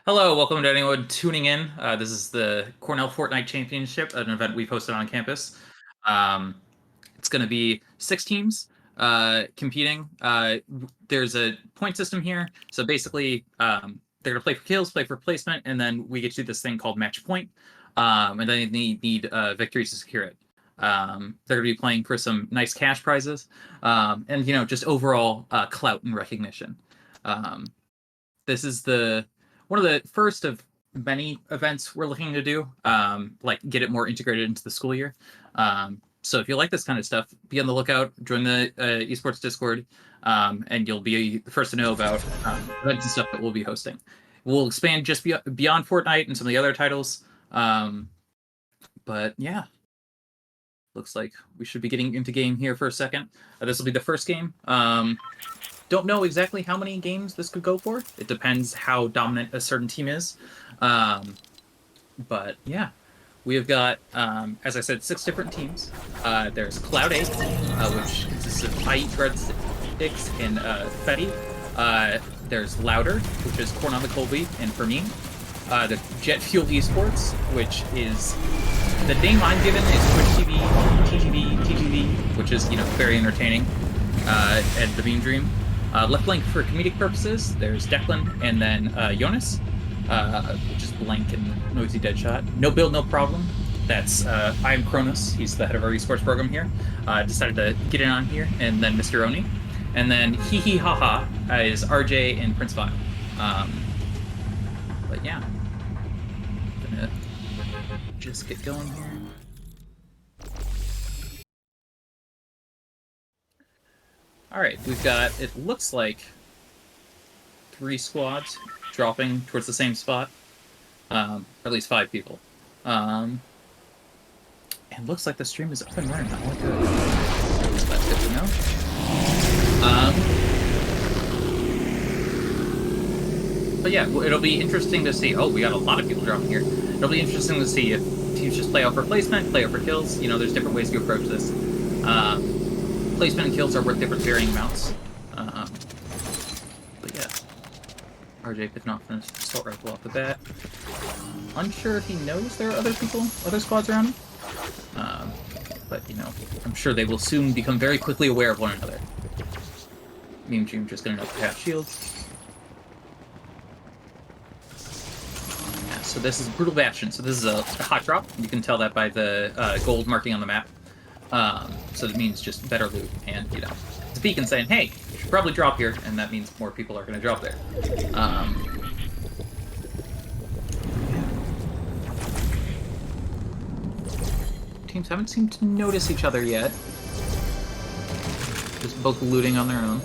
Hello, welcome to anyone tuning in. This is the Cornell Fortnite Championship, an event we've hosted on campus. Um, it's going to be 6 teams competing. There's a point system here. So basically, they're going to play for kills, play for placement, and then we get to do this thing called match point. And then they need victories to secure it. They're going to be playing for some nice cash prizes and, just overall clout and recognition. Um, this is the one of the first of many events we're looking to do, like get it more integrated into the school year. So if you like this kind of stuff, be on the lookout, join the esports Discord, and you'll be the first to know about events and stuff that we'll be hosting. We'll expand just beyond Fortnite and some of the other titles. But yeah, looks like we should be getting into game here for a second. This will be the first game. Don't know exactly how many games this could go for. It depends how dominant a certain team is. But yeah, we have got, as I said, 6 different teams. There's Cloud 8, which consists of I Eat Breadsticks and Fetty. There's Louder, which is Corn on the Cold Beef and Fermin. The Jet Fuel Esports, which is the name I'm given is Twitch TV, TGV, which is very entertaining, and the Beam Dream. Left blank for comedic purposes. There's Declan and then Jonas, which is blank and noisy Deadshot. No build, no problem. That's I'm Cronus. He's the head of our esports program here. Decided to get in on here, and then Mr. Oni, and then Hee Hee Ha Ha is RJ and Prince Vile. But yeah, gonna just get going here. All right, we've got, it looks like 3 squads dropping towards the same spot, or at least 5 people. And looks like the stream is up and running. I like that. That's good to know. But yeah, it'll be interesting to see. Oh, we got a lot of people dropping here. It'll be interesting to see if teams just play out for placement, play out for kills. There's different ways to approach this. Placement and kills are worth different varying amounts. But yeah. RJ picking off an assault rifle off the bat. Unsure if he knows there are other squads around him. But, I'm sure they will soon become very quickly aware of one another. Me and Jim just gonna know half shields. Yeah, so this is Brutal Bastion. So this is a hot drop. You can tell that by the gold marking on the map. So it means just better loot, and it's a beacon saying, hey, you should probably drop here, and that means more people are going to drop there. Teams haven't seemed to notice each other yet. Just both looting on their own.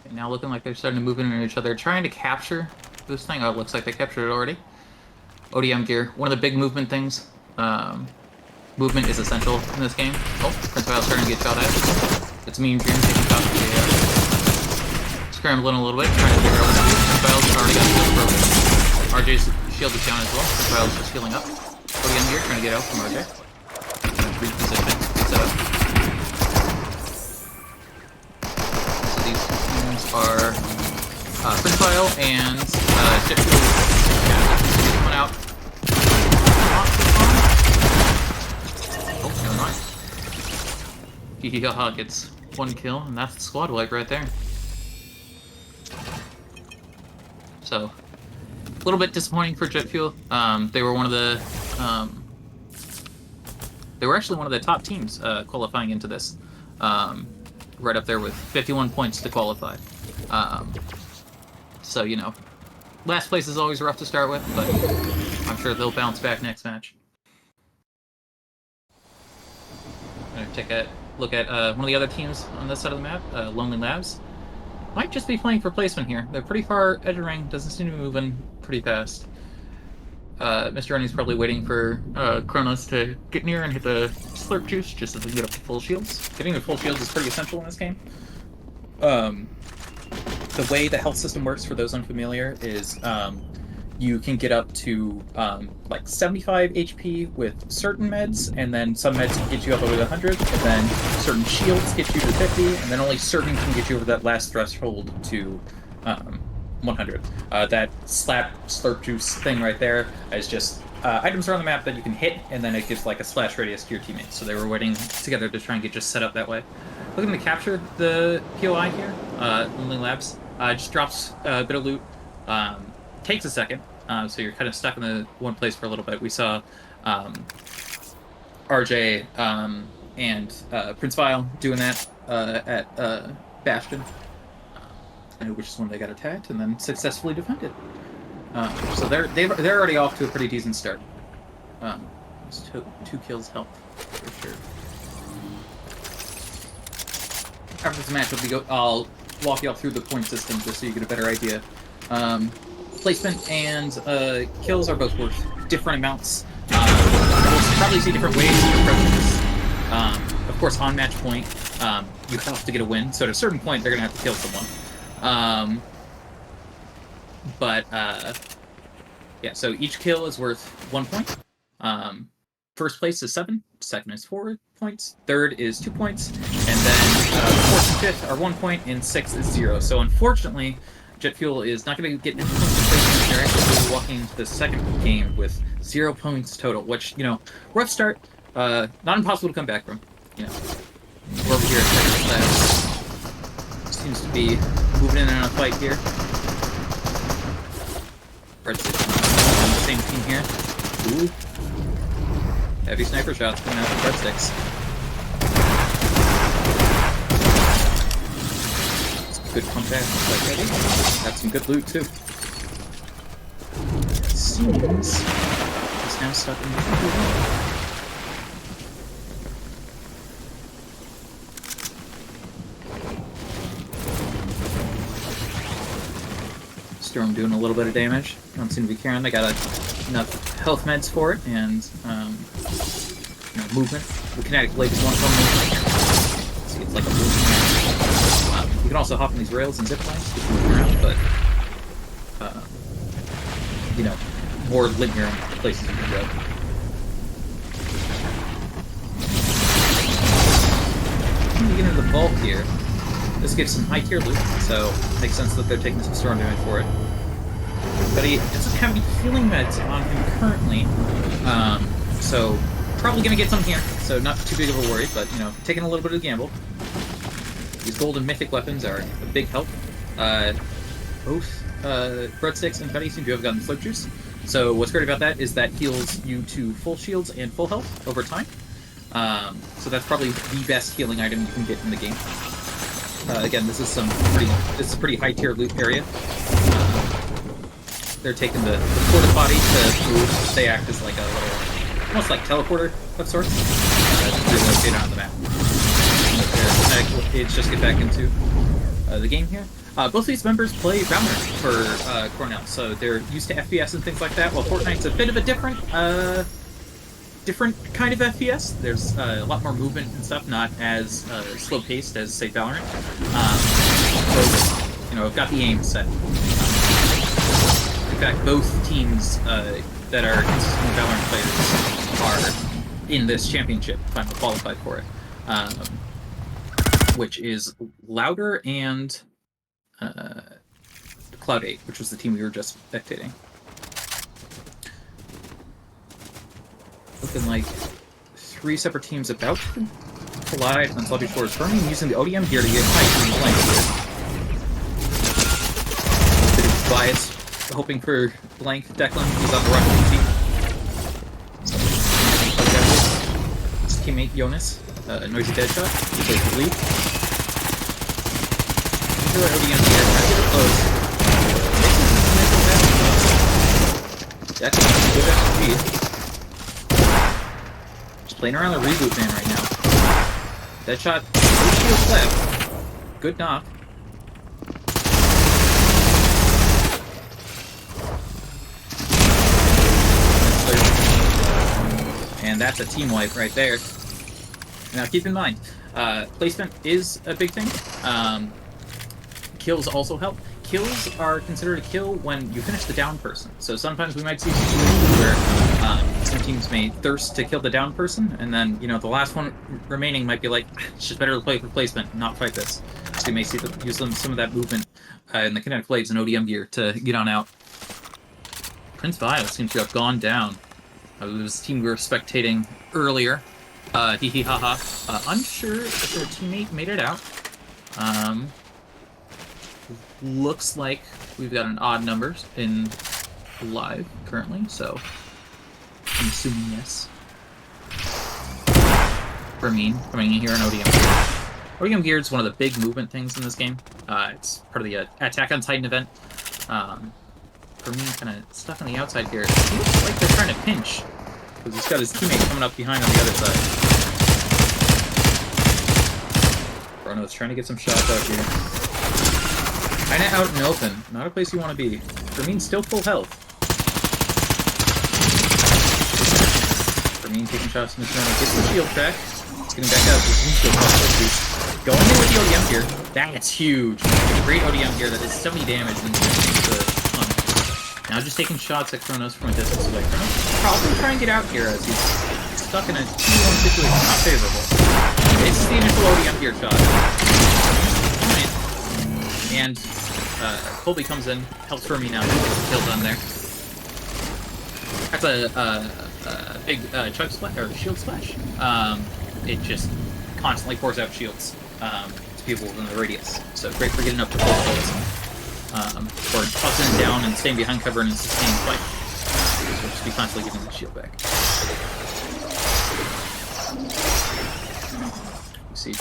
Now looking like they're starting to move into each other, trying to capture this thing. Oh, it looks like they captured it already. ODM gear, one of the big movement things. Movement is essential in this game. Oh, Prince Vile's starting to get shot at. It's Mean Dream taking shots at the scrambling a little bit, trying to figure out what to do. Prince Vile's already got shield broken. RJ's shield is down as well. Prince Vile's just healing up. ODM gear trying to get out from RJ. Reposition, set up. Are Prince Vile and Jet Fuel. Coming out. Oh, never mind. Hee Hee Ha Ha gets 1 kill, and that's the squad wipe right there. So, a little bit disappointing for Jet Fuel. They were one of the. They were actually one of the top teams qualifying into this. Right up there with 51 points to qualify. So, last place is always rough to start with, but I'm sure they'll bounce back next match. I'm going to take a look at one of the other teams on this side of the map, Lonely Labs. Might just be playing for placement here. They're pretty far edge of ring, doesn't seem to be moving pretty fast. Mr. Ernie's probably waiting for Kronos to get near and hit the slurp juice just so they can get up to full shields. Getting the full shields is pretty essential in this game. The way the health system works, for those unfamiliar, is you can get up to like 75 HP with certain meds, and then some meds can get you up over the 100, and then certain shields get you to 50, and then only certain can get you over that last threshold to 100. That slap slurp juice thing right there is just items around the map that you can hit, and then it gives like a splash radius to your teammates. So they were waiting together to try and get just set up that way. Looking to capture the POI here, Lonely Labs. Just drops a bit of loot. Takes a second, so you're kind of stuck in the one place for a little bit. We saw RJ and Prince Vile doing that at Bastion. I know which one they got attacked and then successfully defended. So they're already off to a pretty decent start. Two kills help for sure. After this matchup, I'll walk you all through the point system just so you get a better idea. Placement and kills are both worth different amounts. We'll probably see different ways to approach this. Of course, on match point, you have to get a win. So at a certain point, they're going to have to kill someone. Yeah, so each kill is worth 1 point. First place is 7, second is 4 points, third is 2 points, and then fourth and fifth are 1 point, and sixth is 0. So unfortunately, Jet Fuel is not going to get any points of placement. They're actually walking into the second game with 0 points total, which, rough start, not impossible to come back from. We're over here at Cheddar Labs. Seems to be moving in on a fight here. Red Six on the same team here. Ooh. Heavy sniper shots coming out from Red Six. Good contact, like ready. Got some good loot too. It seems he's now stuck in the Storm doing a little bit of damage. Don't seem to be caring. They got enough health meds for it, and movement. The kinetic blade is one from movement. See, it's like a movement. You can also hop on these rails and zip lines to move around, but more linear places you can go. When you get into the vault here, this gives some high tier loot, so it makes sense that they're taking some storm damage for it. But he doesn't have any healing meds on him currently, so probably gonna get some here. So not too big of a worry, but taking a little bit of a gamble. These golden mythic weapons are a big help. Both Breadsticks and Fetty seem to have gotten Slurp Juice. So what's great about that is that heals you to full shields and full health over time. So that's probably the best healing item you can get in the game. Again, this is a pretty high tier loot area. They're taking the porta potty to move. They act as like a little, almost like teleporter of sorts. They're located on the map. Let's just get back into the game here. Both of these members play Valorant for Cornell, so they're used to FPS and things like that. While Fortnite's a bit of a different kind of FPS. There's a lot more movement and stuff, not as slow-paced as, say, Valorant. Both, have got the aim set. In fact, both teams that are consistent Valorant players are in this championship, finally qualified for it, which is Louder and Cloud 8, which was the team we were just spectating. Looking like 3 separate teams about to collide on Slubby Shores. Burning using the ODM gear to get height in the lane here. Bit of bias, hoping for Blank. Declan, he's on the Russian team. His teammate Jonas, Noisy Deadshot, he plays the lead. ODM gear, trying to get it close. Declan, good FG. Playing around the reboot man right now. Deadshot, shield left. Good knock. And that's a team wipe right there. Now keep in mind, placement is a big thing. Kills also help. kills are considered a kill when you finish the down person. So sometimes we might see situations where some teams may thirst to kill the down person, and then the last one remaining might be like, it's just better to play for placement, not fight this. So you may see them use some of that movement in the kinetic blades and ODM gear to get on out. Prince Vile seems to have gone down. It was a team we were spectating earlier. Hee hee ha ha. Unsure if their teammate made it out. Looks like we've got an odd numbers in live currently, so I'm assuming yes. Ramin coming in here on ODM. ODM gear is one of the big movement things in this game. It's part of the Attack on Titan event. Ramin kind of stuck on the outside here. It looks like they're trying to pinch, because he's got his teammate coming up behind on the other side. Bruno's trying to get some shots out here. Kinda out in the open. Not a place you want to be. Ramin's still full health. Ramin taking shots in the corner. Gets the shield back. It's getting back out. Going in with the ODM gear. That's huge. Great ODM gear that is 70 damage and now just taking shots at Kronos from a distance away. Kronos probably try and get out here as he's stuck in a 2-1 situation. Not favorable. This is the initial ODM gear shot. And Colby comes in, helps Ramin out, gets the kill done there. That's a big chug splash, or shield splash. It just constantly pours out shields to people within the radius. So great for getting up to full kills. Or tossing it down and staying behind cover in a sustained fight. So just be constantly giving the shield back. You see,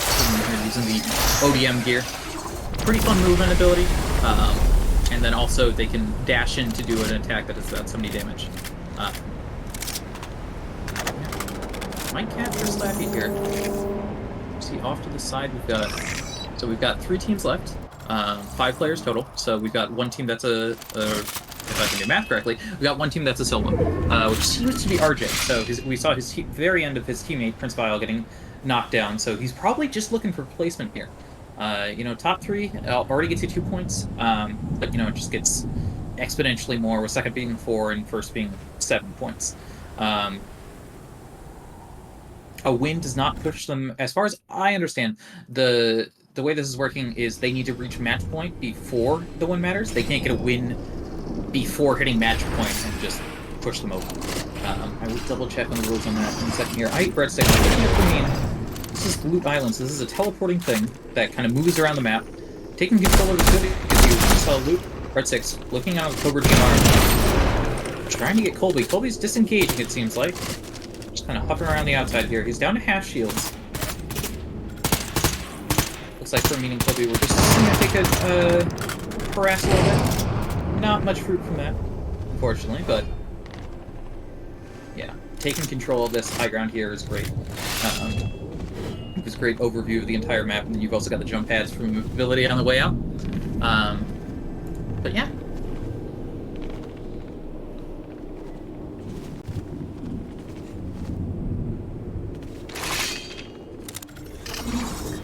using the ODM gear. Pretty fun movement ability. And then also they can dash in to do an attack that is about 70 damage. Might capture Slappy here. See, off to the side we've got 3 teams left. 5 players total. So we've got one team that's if I can do math correctly, we got one team that's a solo, which seems to be RJ. So we saw his very end of his teammate Prince Vile getting knocked down. So he's probably just looking for placement here. Top 3 already gets you 2 points, but it just gets exponentially more, with second being 4 and first being 7 points. A win does not push them, as far as I understand. The way this is working is they need to reach match point before the win matters. They can't get a win before hitting match point and just push them over. I will double check on the rules on that in a second here. Breadstick, this is Loot Islands. This is a teleporting thing that kind of moves around the map. Taking control of the city, because you saw Loot. Breadsticks looking out of Cobra DMR. Trying to get Colby. Colby's disengaging, it seems like. Just kind of hovering around the outside here. He's down to half shields. Looks like Ramin and Colby were just going to take a harass a little bit. Not much fruit from that, unfortunately, but yeah, taking control of this high ground here is great. It was a great overview of the entire map, and then you've also got the jump pads for movability on the way out. But yeah.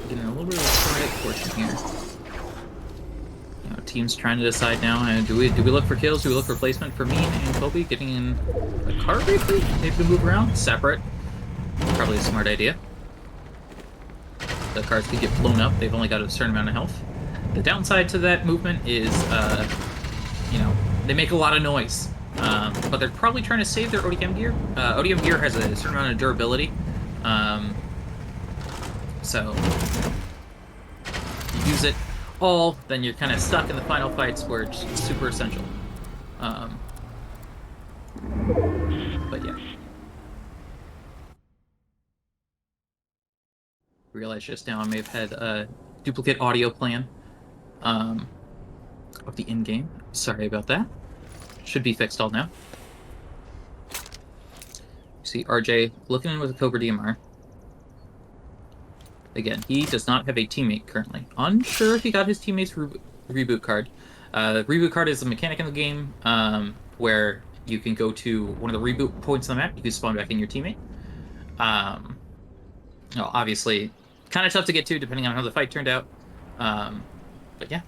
Getting a little bit of a quiet portion here. Teams trying to decide now, do we look for kills? Do we look for placement for me and Colby? Getting in a car briefly? Maybe to move around? Separate. Probably a smart idea. The cars could get blown up. They've only got a certain amount of health. The downside to that movement is, they make a lot of noise. But they're probably trying to save their ODM gear. ODM gear has a certain amount of durability. So, you use it all, then you're kind of stuck in the final fights where it's super essential. But yeah. Realized just now I may have had a duplicate audio plan of the in-game. Sorry about that. Should be fixed all now. You see RJ looking in with a Cobra DMR. Again, he does not have a teammate currently. Unsure if he got his teammate's reboot card. Reboot card is a mechanic in the game where you can go to one of the reboot points on the map. You can spawn back in your teammate. Obviously, kind of tough to get to depending on how the fight turned out. But yeah.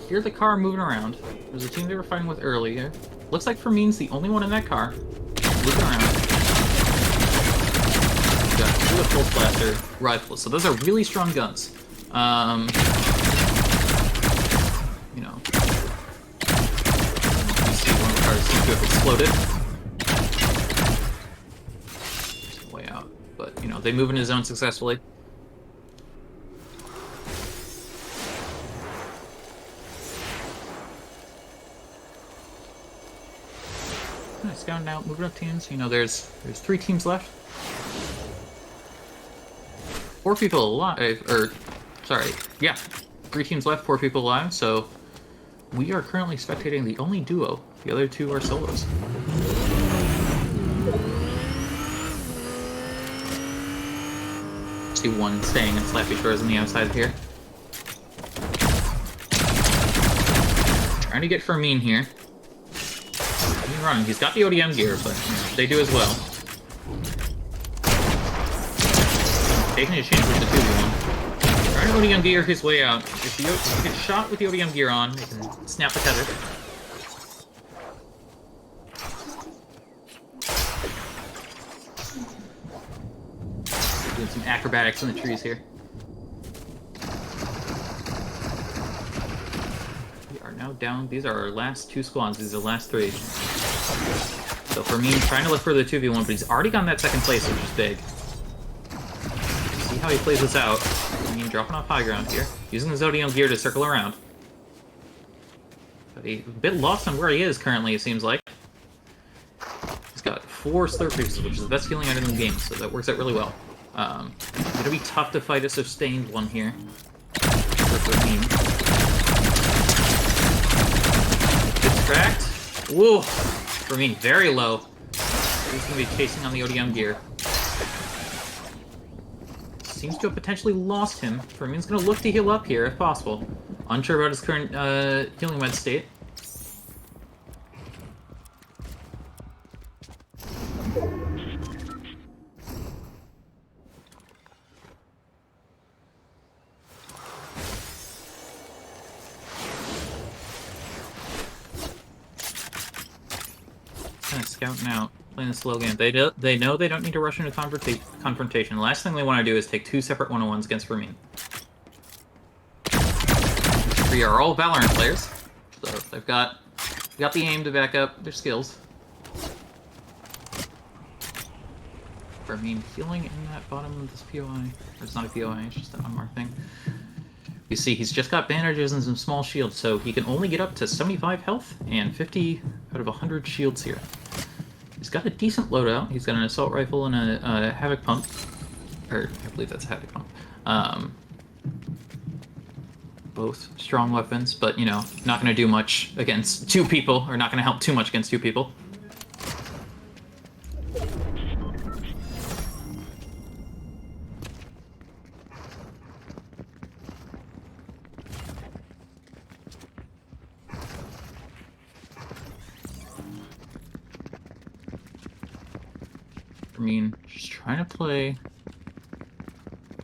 hear the car moving around. There's a team they were fighting with earlier. Looks like Fermin's the only one in that car. Moving around. We've got two of pulse blaster rifles, so those are really strong guns. You know, you see one of the cars seems to have exploded. Way out, but you know they move in his zone successfully. Scouting out, moving up teams. You know, there's 3 teams left. 4 people alive, or sorry, yeah, 3 teams left, 4 people alive. So we are currently spectating the only duo. The other 2 are solos. See one staying in Slappy Shores on the outside here. Trying to get Fermin here. He's running. He's got the ODM gear, but you know, they do as well. Taking a chance with the 2v1. Trying to ODM gear his way out. If he gets shot with the ODM gear on, they can snap the tether. Doing some acrobatics in the trees here. We are now down. These are our last 2 squads. These are the last 3. So for me, trying to look for the 2v1, but he's already gotten that 2nd place, which is big. See how he plays this out. I mean, dropping off high ground here. Using the ODM gear to circle around. But he's a bit lost on where he is currently, it seems like. He's got 4 Slurpees, which is the best healing item in the game, so that works out really well. It's gonna be tough to fight a sustained one here. For me. Distract. Whoa! For me, very low. He's gonna be chasing on the ODM gear. Seems to have potentially lost him. Fermin's gonna look to heal up here if possible. Unsure about his current healing med state. Kind of scouting out, playing the slow game. They know they don't need to rush into confrontation. The last thing they want to do is take 2 separate 1-on-1s against Fermin. 3 are all Valorant players, so they've got the aim to back up their skills. Fermin healing in that bottom of this POI. Or it's not a POI, it's just an unmarked thing. You see, he's just got bandages and some small shields, so he can only get up to 75 health and 50 out of 100 shields here. He's got a decent loadout. He's got an assault rifle and a Havoc pump. Or, I believe that's a Havoc pump. Both strong weapons, but, you know, not going to do much against 2 people, or not going to help too much against 2 people. I mean, just trying to play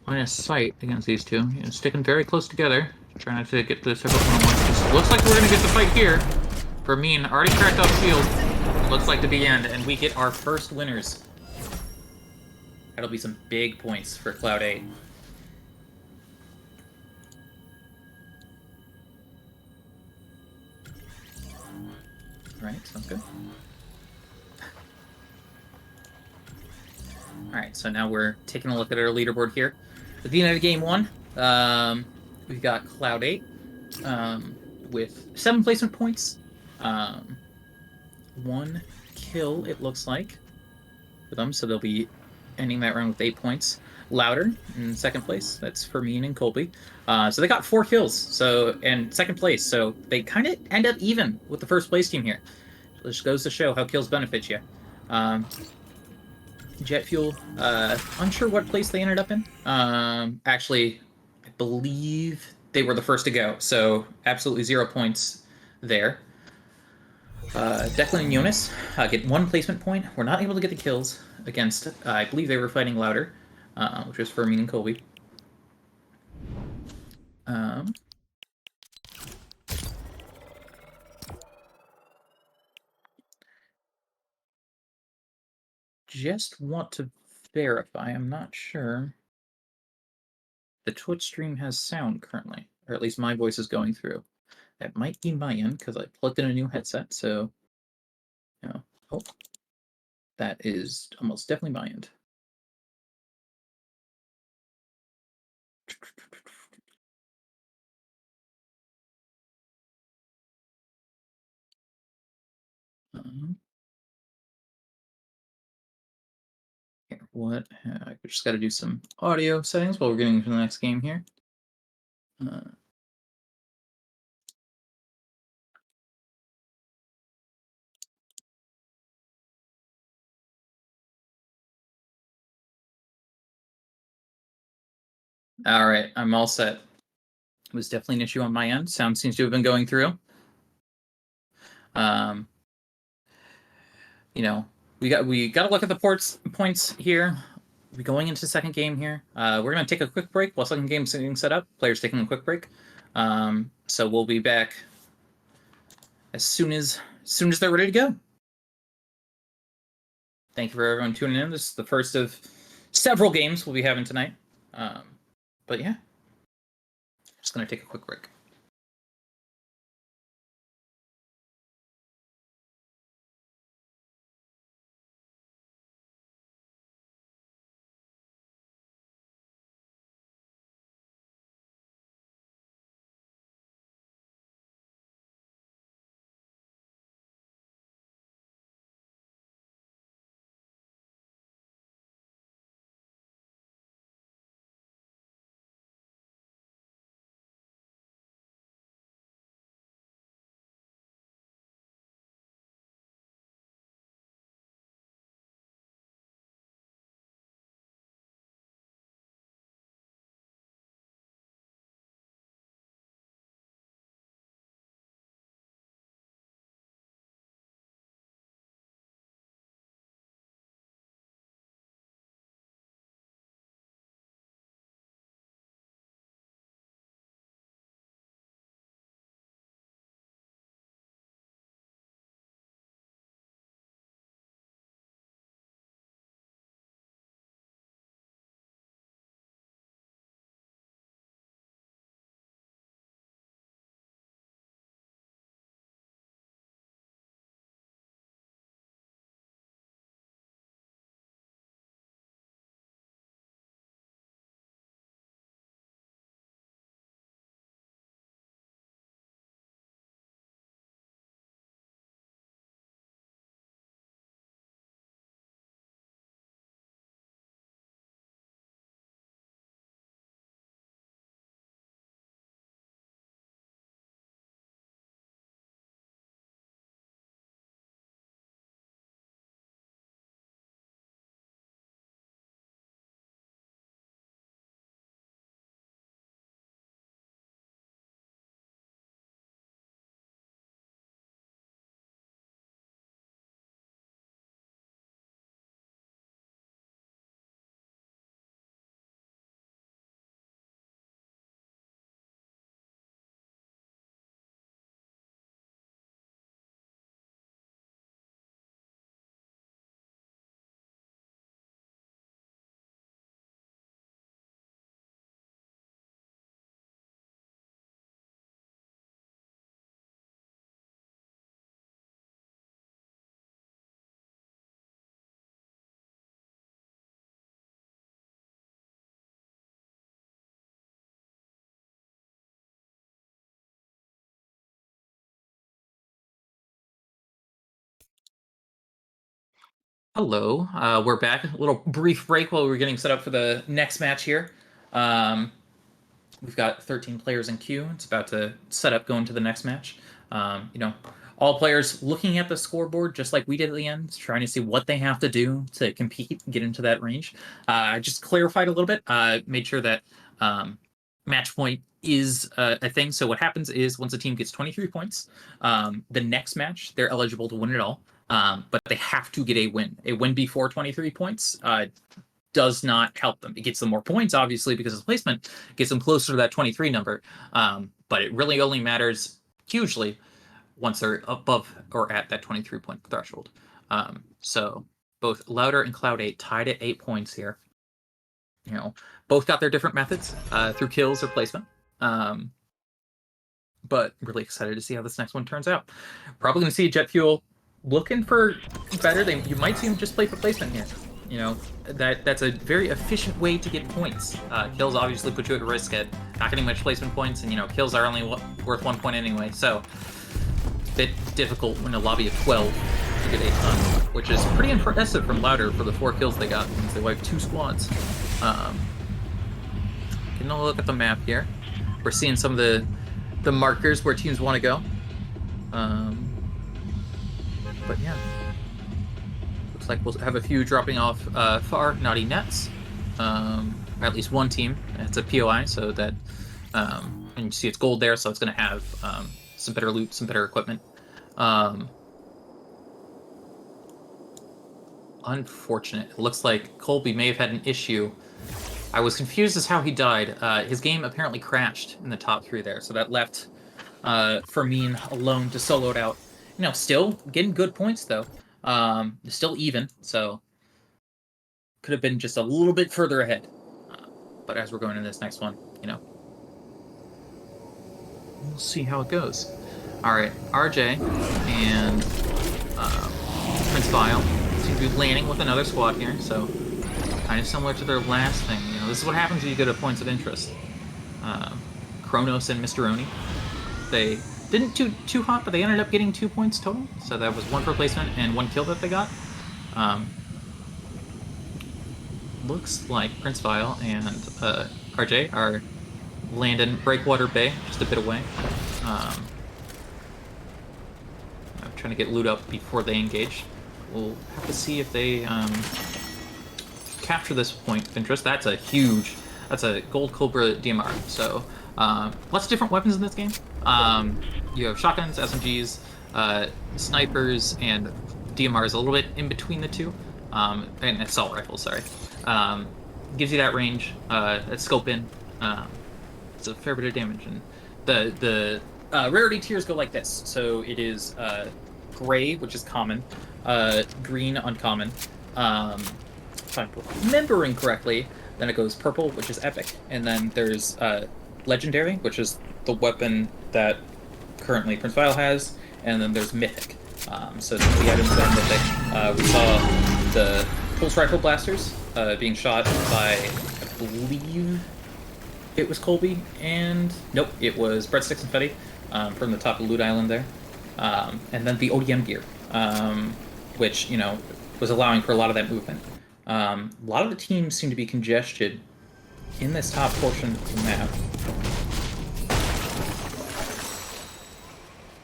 line of sight against these 2. You know, sticking very close together. Trying not to get the several 1-on-1s. Looks like we're going to get the fight here. Fermin already cracked off shield. Looks like to be end, and we get our first winners. That'll be some big points for Cloud 8. Alright, sounds good. Alright, so now we're taking a look at our leaderboard here. At the end of game 1, we've got Cloud 8 with 7 placement points. 1 kill, it looks like, for them, so they'll be ending that round with 8 points. Louder in 2nd place, that's Fermin and Colby. So they got 4 kills, so and 2nd place, so they kind of end up even with the 1st place team here. This goes to show how kills benefit you. Jet Fuel, unsure what place they ended up in. Actually, I believe they were the first to go, so absolutely 0 points there. Declan and Jonas get 1 placement point. We're not able to get the kills against, I believe they were fighting Louder, which was Fermin and Colby. just want to verify. I'm not sure. The Twitch stream has sound currently, or at least my voice is going through. That might be my end because I plugged in a new headset. So, oh, that is almost definitely my end. Here, what? I just got to do some audio settings while we're getting into the next game here. All right, I'm all set. It was definitely an issue on my end. Sound seems to have been going through. Um, we got to look at the points here. We're going into the second game here. We're gonna take a quick break while second game's getting set up. Players taking a quick break. So we'll be back as soon as they're ready to go. Thank you for everyone tuning in. This is the first of several games we'll be having tonight. But yeah, just gonna take a quick break. Hello, we're back. A little brief break while we're getting set up for the next match here. Um, we've got 13 players in queue. It's about to set up going to the next match. All players looking at the scoreboard just like we did at the end, trying to see what they have to do to compete and get into that range. I just clarified a little bit, made sure that match point is a thing. So what happens is once a team gets 23 points, the next match, they're eligible to win it all. But they have to get a win. A win before 23 points does not help them. It gets them more points, obviously, because of placement, gets them closer to that 23 number. But it really only matters hugely once they're above or at that 23 point threshold. So both Louder and Cloud8 tied at 8 points here. You know, both got their different methods through kills or placement. But really excited to see how this next one turns out. Probably going to see Jet Fuel looking for better. You might see him just play for placement here. You know, that's a very efficient way to get points. Kills obviously put you at risk at not getting much placement points, and, you know, kills are only worth 1 point anyway, so a bit difficult when a lobby of 12 to get a ton, which is pretty impressive from Louder for the 4 kills they got, because they wiped 2 squads. Getting a look at the map here. We're seeing some of the markers where teams want to go. But yeah. Looks like we'll have a few dropping off far Naughty Nets. At least one team. It's a POI, so that... and you see it's gold there, so it's going to have some better loot, some better equipment. Unfortunate. It looks like Colby may have had an issue. I was confused as how he died. His game apparently crashed in the top 3 there, so that left Fermin alone to solo it out. You know, still getting good points, though. Still even, so could have been just a little bit further ahead. But as we're going into this next one, you know, we'll see how it goes. All right, RJ and Prince Vile seem to be landing with another squad here, so kind of similar to their last thing. You know, this is what happens when you go to points of interest. Kronos and Mr. Oni, they didn't too hot, but they ended up getting 2 points total. So that was 1 for placement and 1 kill that they got. Looks like Prince Vile and RJ are landing Breakwater Bay, just a bit away. I'm trying to get loot up before they engage. We'll have to see if they capture this point of interest. That's a Gold Cobra DMR. So lots of different weapons in this game. You have shotguns, SMGs, snipers, and DMRs a little bit in between the two, and assault rifles. Sorry, gives you that range, that scope in. It's a fair bit of damage, and the rarity tiers go like this. So it is gray, which is common, green, uncommon. If I'm remembering correctly, then it goes purple, which is epic, and then there's legendary, which is the weapon that currently Prince Vile has, and then there's mythic. So the items that are mythic, we saw the pulse rifle blasters being shot by, I believe it was Colby, and nope, it was Breadsticks and Fetty from the top of Loot Island there. And then the ODM gear, which, you know, was allowing for a lot of that movement. A lot of the teams seem to be congested in this top portion of the map.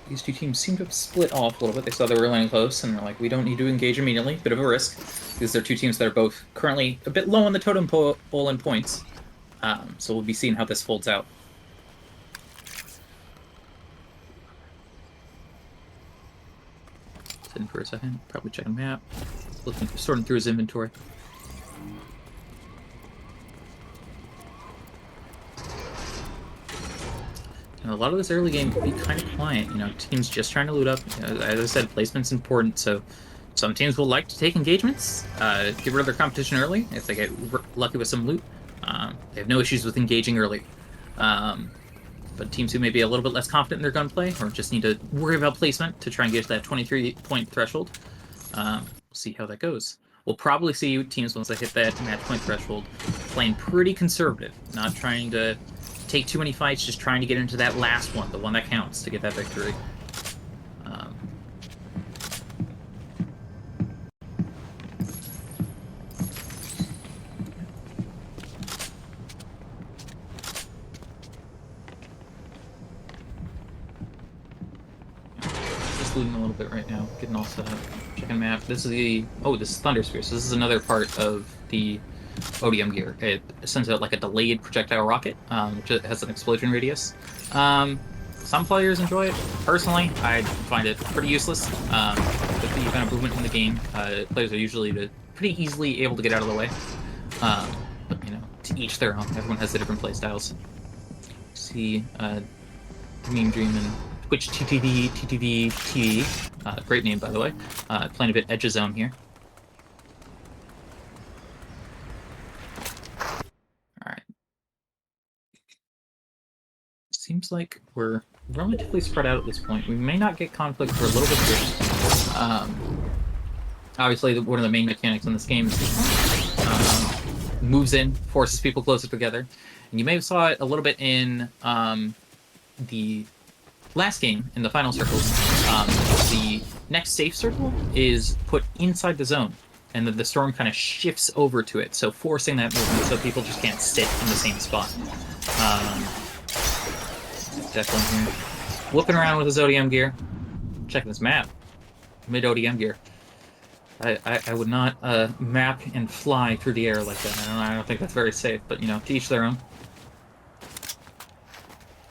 These two teams seem to have split off a little bit. They saw they were landing close, and they're like, we don't need to engage immediately. Bit of a risk, because they're two teams that are both currently a bit low on the totem pole in points. So we'll be seeing how this folds out. Sitting for a second, probably checking the map, sorting through his inventory. And a lot of this early game can be kind of quiet, you know, teams just trying to loot up. You know, as I said, placement's important, so some teams will like to take engagements, get rid of their competition early if they get lucky with some loot. They have no issues with engaging early. But teams who may be a little bit less confident in their gunplay, or just need to worry about placement to try and get to that 23-point threshold, we'll see how that goes. We'll probably see teams, once they hit that match point threshold, playing pretty conservative, not trying to take too many fights, just trying to get into that last one, the one that counts, to get that victory. Just looting a little bit right now, getting all set up, checking map. This is this is Thunder Sphere, so this is another part of the ODM gear. It sends out like a delayed projectile rocket, which has an explosion radius. Some players enjoy it. Personally, I find it pretty useless. With the kind of movement in the game, players are usually pretty easily able to get out of the way. But, you know, to each their own. Everyone has the different playstyles. See the Meme Dream and Twitch TTV TV. Great name, by the way. Playing a bit Edge of Zone here. seems like we're relatively spread out at this point. We may not get conflict for a little bit here. Obviously, one of the main mechanics in this game is moves in, forces people closer together. And you may have saw it a little bit in the last game, in the final circles. The next safe circle is put inside the zone, and then the storm kind of shifts over to it, so forcing that movement so people just can't sit in the same spot. Definitely here. Whooping around with his ODM gear. Checking this map. Mid ODM gear. I would not map and fly through the air like that. I don't think that's very safe, but you know, to each their own.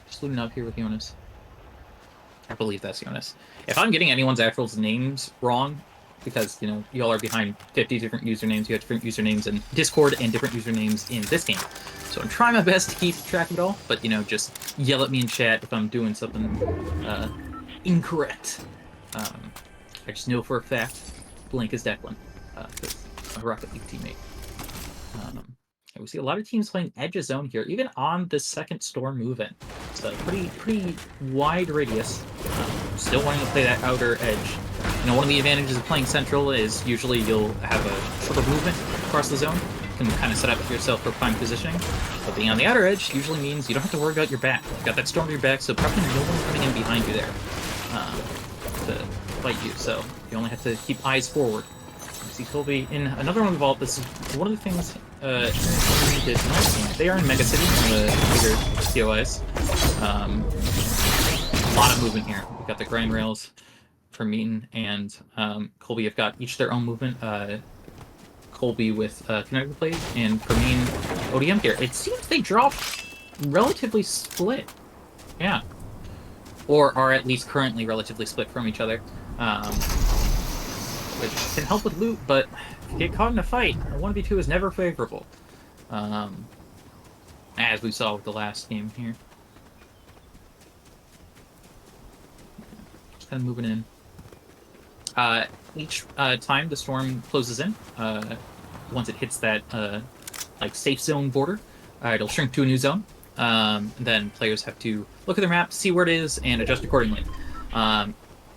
Just looting up here with Jonas. I believe that's Jonas. If I'm getting anyone's actual names wrong, because, you know, y'all are behind 50 different usernames, you have different usernames in Discord and different usernames in this game. So I'm trying my best to keep track of it all, but, you know, just yell at me in chat if I'm doing something incorrect. I just know for a fact Blink is Declan, because my Rocket League teammate. And we see a lot of teams playing edge of zone here, even on the second storm move-in. So pretty wide radius. Still wanting to play that outer edge. You know, one of the advantages of playing central is usually you'll have a shorter movement across the zone. You can kind of set up yourself for prime positioning. But being on the outer edge usually means you don't have to worry about your back. You've got that storm to your back, so probably no one coming in behind you there to fight you. So you only have to keep eyes forward. See Colby in another one of the vault. This is one of the things did not. They are in Mega City, one of the bigger COIs. A lot of movement here. We've got the grind rails for Meaton and Colby have got each their own movement. Colby with Connected Plate and Permine ODM gear. It seems they dropped relatively split. Yeah. Or are at least currently relatively split from each other. Which can help with loot, but if you get caught in a fight, a 1v2 is never favorable. As we saw with the last game here. Just kind of moving in. Each time the storm closes in, once it hits that like safe zone border, it'll shrink to a new zone. Then players have to look at their map, see where it is, and adjust accordingly.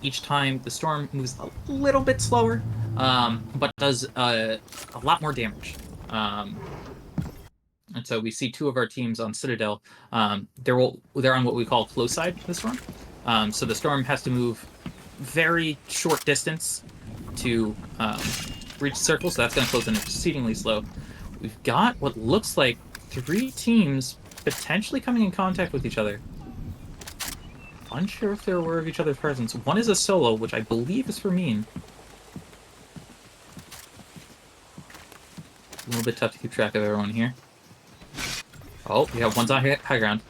Each time the storm moves a little bit slower, but does a lot more damage. And so we see two of our teams on Citadel. They're on what we call close side of the storm. So the storm has to move very short distance to reach the circle, so that's going to close in exceedingly slow. We've got what looks like 3 teams potentially coming in contact with each other. Unsure if they're aware of each other's presence. One is a solo, which I believe is for Mean. A little bit tough to keep track of everyone here. Oh, we have one's on high ground.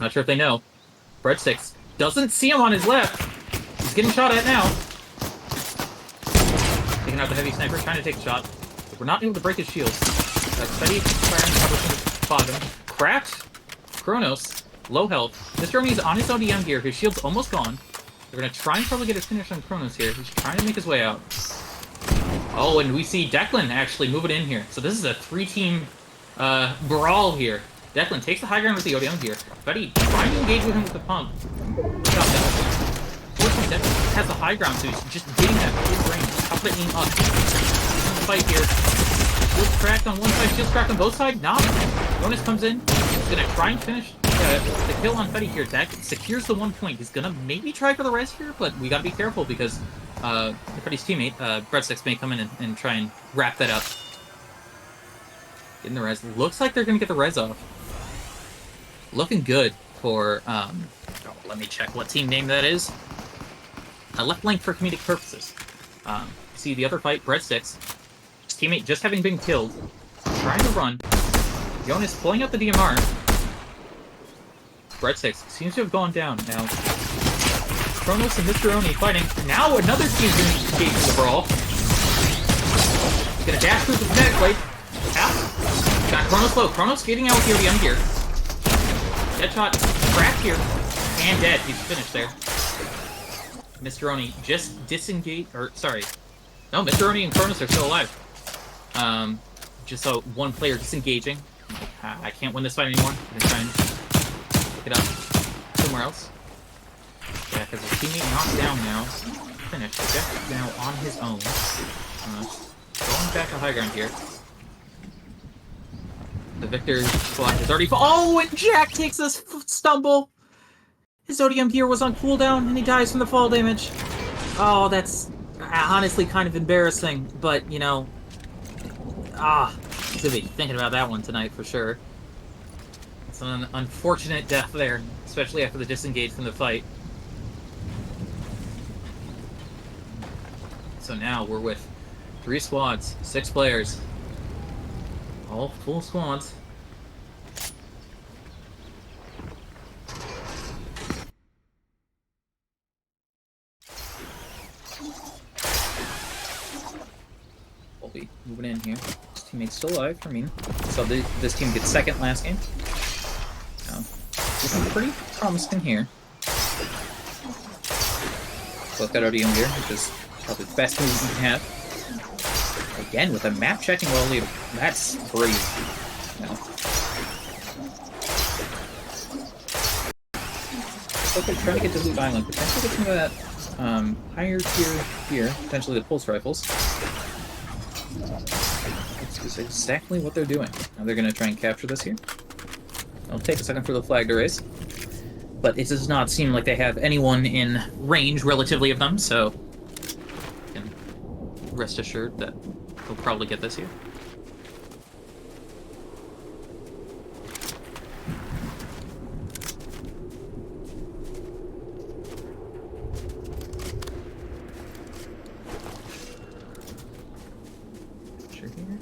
Not sure if they know. Breadsticks doesn't see him on his left. He's getting shot at now. Taking out the heavy sniper, trying to take a shot. But we're not able to break his shields. Fetty firing cover from the bottom. Cracked. Kronos. Low health. Mr. Omi's on his ODM gear. His shield's almost gone. They're going to try and probably get a finish on Kronos here. He's trying to make his way out. Oh, and we see Declan actually moving in here. So this is a 3-team brawl here. Declan takes the high ground with the ODM gear. Fetty trying to engage with him with the pump. Fortunately, Declan has the high ground, so he's just getting that full range. Top of the aim up. Fight here. Shields cracked on one side, shields cracked on both sides. Nah. Jonas comes in. He's going to try and finish the kill on Fetty here. Deck secures the 1 point. He's gonna maybe try for the res here, but we gotta be careful because Fetty's teammate, Breadsticks, may come in and try and wrap that up. Getting the res. Looks like they're gonna get the res off. Looking good for, let me check what team name that is. Left link for comedic purposes. See the other fight, Breadsticks. His teammate just having been killed. Trying to run. Jonas pulling out the DMR. Breadsticks seems to have gone down now. Kronos and Mr. Oni fighting. Now another team's engaged in the brawl. He's gonna dash through the kinetic blade. Out. Got Kronos low. Kronos getting out with the ODM gear. Deadshot. Cracked here. And dead. He's finished there. Mr. Oni just disengaged. Or, sorry. No, Mr. Oni and Kronos are still alive. Just so one player disengaging. I can't win this fight anymore. I'm trying to pick it up somewhere else. Yeah, because his teammate knocked down now. Finished. So Jeff is now on his own. Going back to high ground here. The Victor squad has already Oh, and Jack takes this stumble! His ODM gear was on cooldown, and he dies from the fall damage. Oh, that's honestly kind of embarrassing, but, you know... he's gonna be thinking about that one tonight for sure. It's an unfortunate death there, especially after the disengage from the fight. So now we're with 3 squads, 6 players. All full squads. We'll be moving in here. This teammate's still alive for me. So this team gets second last game. Looking pretty promising here. Both got ODM gear, which is probably the best move you can have. Again, with a map checking well lead. That's brave. No. Okay, trying to get to Loot Island. Potentially get some of that higher tier gear. Potentially the pulse rifles. That's exactly what they're doing. Now they're going to try and capture this here. It'll take a second for the flag to raise. But it does not seem like they have anyone in range, relatively, of them, so... you can rest assured that they'll probably get this here. Sure here.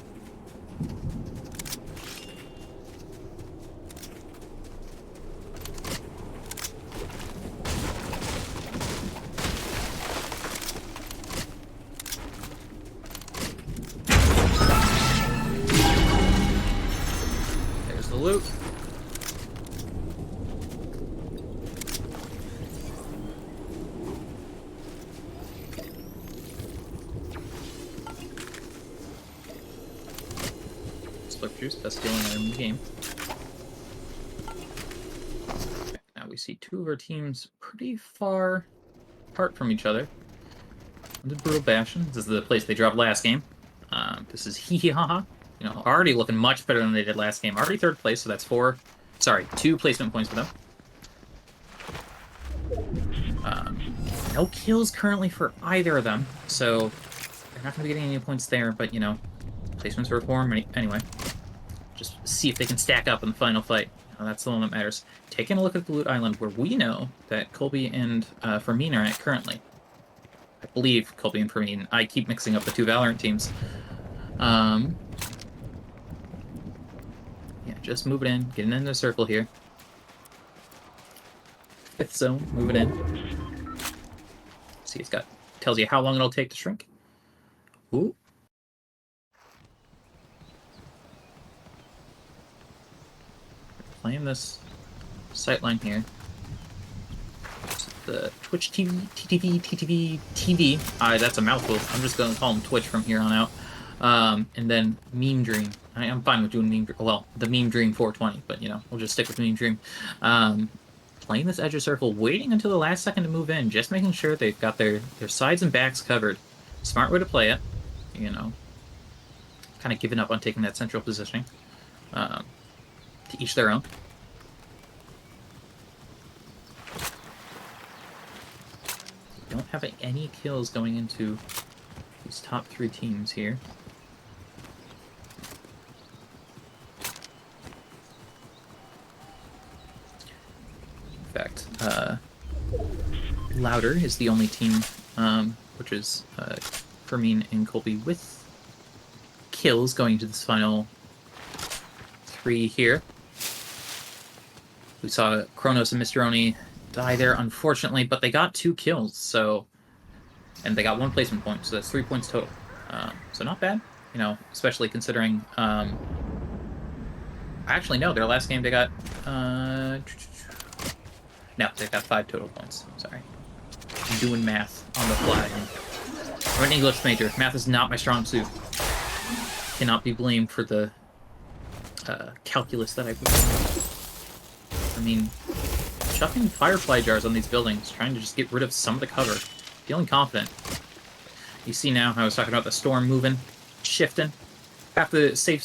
There's the loot. Split juice, best dealing item in the game. Okay, now we see 2 of our teams pretty far apart from each other. The Brutal Bastion. This is the place they dropped last game. This is Hee Hee Ha Ha. You know, already looking much better than they did last game. Already 3rd place, so that's 2 placement points for them. No kills currently for either of them, so they're not going to be getting any points there, but, you know, placements are for them anyway. Just see if they can stack up in the final fight. That's the one that matters. Taking a look at the Loot Island, where we know that Colby and Fermin are at currently. I believe Colby and Fermin. I keep mixing up the 2 Valorant teams. Yeah, just move it in, getting into the circle here. 5th zone, move it in. See, it's got tells you how long it'll take to shrink. Ooh. Playing this sightline here. The Twitch TV, TTV. That's a mouthful. I'm just going to call them Twitch from here on out. And then Meme Dream. I'm fine with doing Meme Dream. Well, the Meme Dream 420, but, you know, we'll just stick with Meme Dream. Playing this edge of circle, waiting until the last second to move in, just making sure they've got their sides and backs covered. Smart way to play it, you know. Kind of giving up on taking that central positioning. To each their own. Don't have any kills going into these top 3 teams here. In fact, Louder is the only team, which is Fermin and Colby with kills going to this final 3 here. We saw Kronos and Mr. Oni die there, unfortunately, but they got 2 kills, so... and they got 1 placement point, so that's 3 points total. So not bad, you know, especially considering... actually, no, their last game they got... no, they got 5 total points, sorry. I'm doing math on the fly. I'm an English major. Math is not my strong suit. Cannot be blamed for the calculus that I... I mean, chucking firefly jars on these buildings, trying to just get rid of some of the cover. Feeling confident. You see now how I was talking about the storm moving, shifting. Half the safe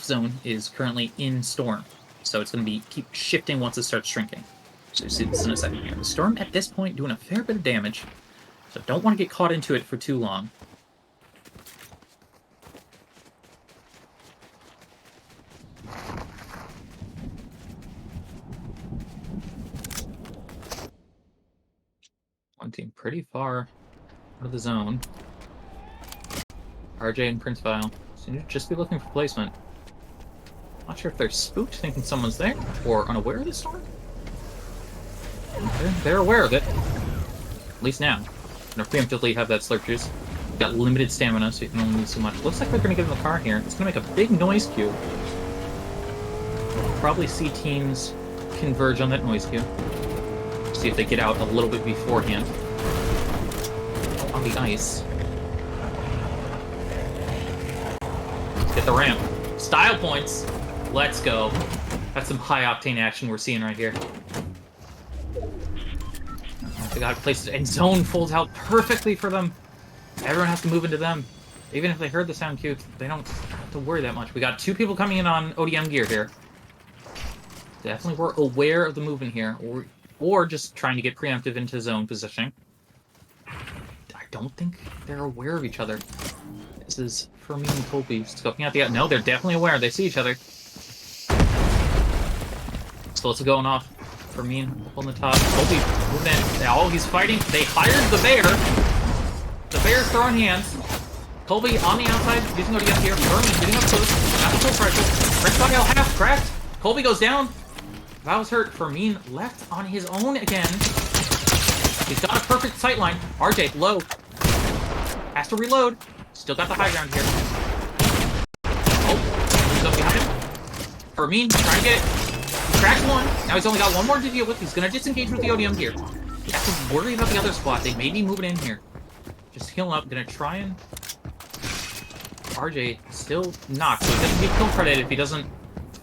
zone is currently in storm, so it's going to keep shifting once it starts shrinking. So you see this in a second here. The storm at this point doing a fair bit of damage, so don't want to get caught into it for too long. One team pretty far out of the zone. RJ and Prince Vile seem to just be looking for placement. Not sure if they're spooked, thinking someone's there, or unaware of the storm. They're aware of it. At least now. Gonna preemptively have that slurp juice. We've got limited stamina, so you can only use so much. Looks like they're gonna get in the car here. It's gonna make a big noise cue. We'll probably see teams converge on that noise cue. See if they get out a little bit beforehand. On the ice. Hit the ramp. Style points. Let's go. That's some high-octane action we're seeing right here. They got placed, and zone folds out perfectly for them. Everyone has to move into them. Even if they heard the sound cue, they don't have to worry that much. We got 2 people coming in on ODM gear here. Definitely were aware of the movement here, or just trying to get preemptive into zone positioning. I don't think they're aware of each other. This is Fermin and Colby scoping out the... No, they're definitely aware. They see each other. Explosive going off. Fermin up on the top. Colby moving in. Oh, he's fighting. They hired the bear. The bear's throwing hands. Colby on the outside, using ODM here. Fermin getting up close. Not the full pressure. Prince Vile half cracked. Colby goes down. Vile's hurt. Fermin left on his own again. He's got a perfect sight line. RJ low. Has to reload. Still got the high ground here. Oh, he's up behind him. Fermin trying to get it. He cracks one. Now he's only got one more to deal with. He's going to disengage with the ODM gear. He has to worry about the other squad. They may be moving in here. Just healing up. Going to try and... RJ still knocked, so he doesn't get kill credit if he doesn't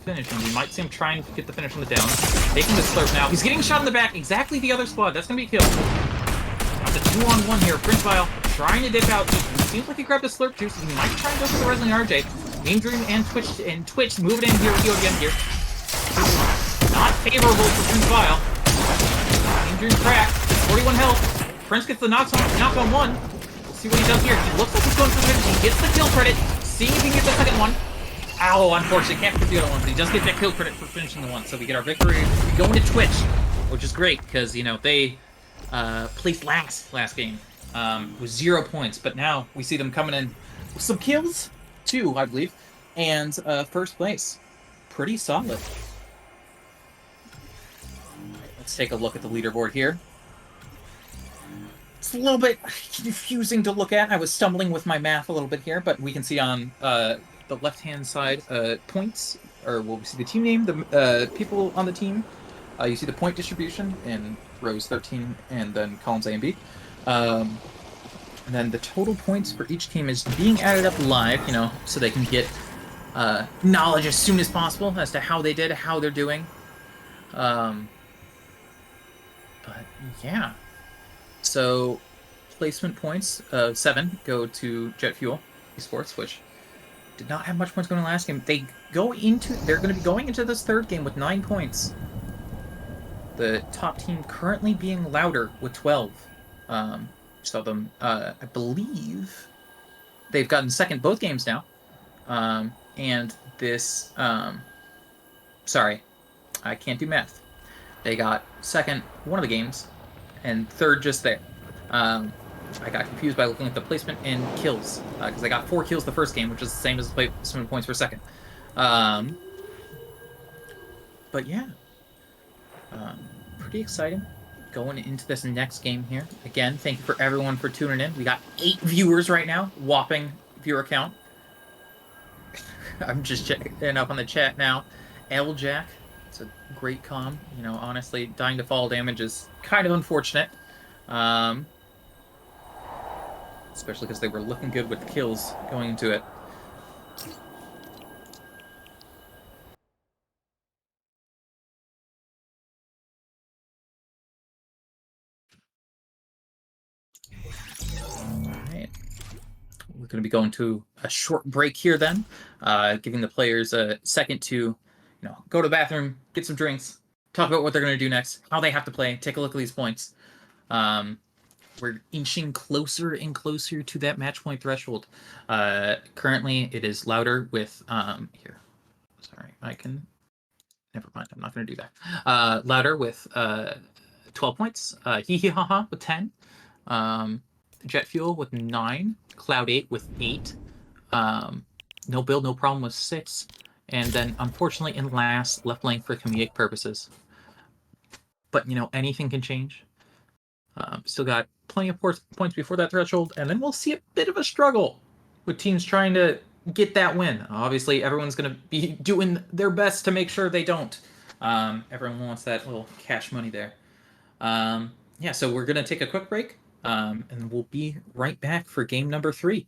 finish him. You might see him trying to get the finish on the down. Taking the slurp now. He's getting shot in the back. Exactly the other squad. That's going to be killed. That's a 2-on-1 here. Prince Vile trying to dip out. It seems like he grabbed the slurp juice. He might try and go for the Resident RJ. Game Dream and Twitch moving in here with the ODM here. Not favorable for Prince Vile. Game Dream cracked. 41 health. Prince gets the knock on one. We'll see what he does here. He looks like he's going for the finish. He gets the kill credit. Seeing if he can get the second one. Ow, unfortunately, can't get the other one, but he does get that kill credit for finishing the one. So we get our victory. We go into Twitch, which is great, because, you know, they placed last game with 0 points, but now we see them coming in with some kills, 2, I believe, and first place. Pretty solid. Let's take a look at the leaderboard here. It's a little bit confusing to look at. I was stumbling with my math a little bit here, but we can see on the left-hand side points, or we'll see the team name, the people on the team. You see the point distribution in rows 13 and then columns A and B. And then the total points for each team is being added up live, you know, so they can get knowledge as soon as possible as to how they did, how they're doing. But yeah. So placement points of 7 go to Jet Fuel Esports, which did not have much points going in the last game. They're going to be going into this third game with 9 points. The top team currently being Louder with 12. So them, I believe they've gotten second both games now. And this, sorry, I can't do math. They got second one of the games, and third just there. I got confused by looking at the placement and kills, because I got 4 kills the first game, which is the same as the placement points for second. But yeah, pretty exciting going into this next game here. Again, thank you for everyone for tuning in. We got 8 viewers right now, whopping viewer count. I'm just checking up on the chat now. L Jack, it's a great comm. You know, honestly, dying to fall damage is kind of unfortunate. Especially because they were looking good with the kills going into it. All right. We're going to be going to a short break here then, giving the players a second to, go to the bathroom, get some drinks, talk about what they're going to do next, how they have to play, take a look at these points. Um, we're inching closer and closer to that match point threshold. Currently, it is louder with here. Sorry, I can. Never mind. I'm not going to do that. Louder with 12 points. Hee hee ha ha with 10. Um, Jet Fuel with 9. Cloud 8 with 8. Um, no Build, No Problem with 6. And then, unfortunately, in last, Left Lane for comedic purposes. But, anything can change. Still got plenty of points before that threshold, and then we'll see a bit of a struggle with teams trying to get that win. Obviously, everyone's going to be doing their best to make sure they don't. Everyone wants that little cash money there. Yeah, so we're going to take a quick break, and we'll be right back for game number 3.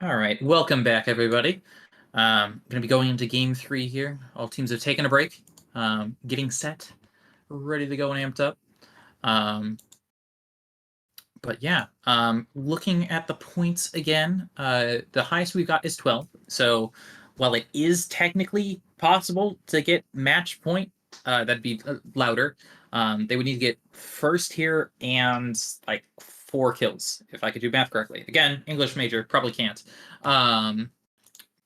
All right, welcome back, everybody. Going to be going into game 3 here. All teams have taken a break, getting set, ready to go and amped up. But yeah, looking at the points again, the highest we've got is 12. So while it is technically possible to get match point, that'd be louder. They would need to get first here and like 4 kills, if I could do math correctly. Again, English major, probably can't.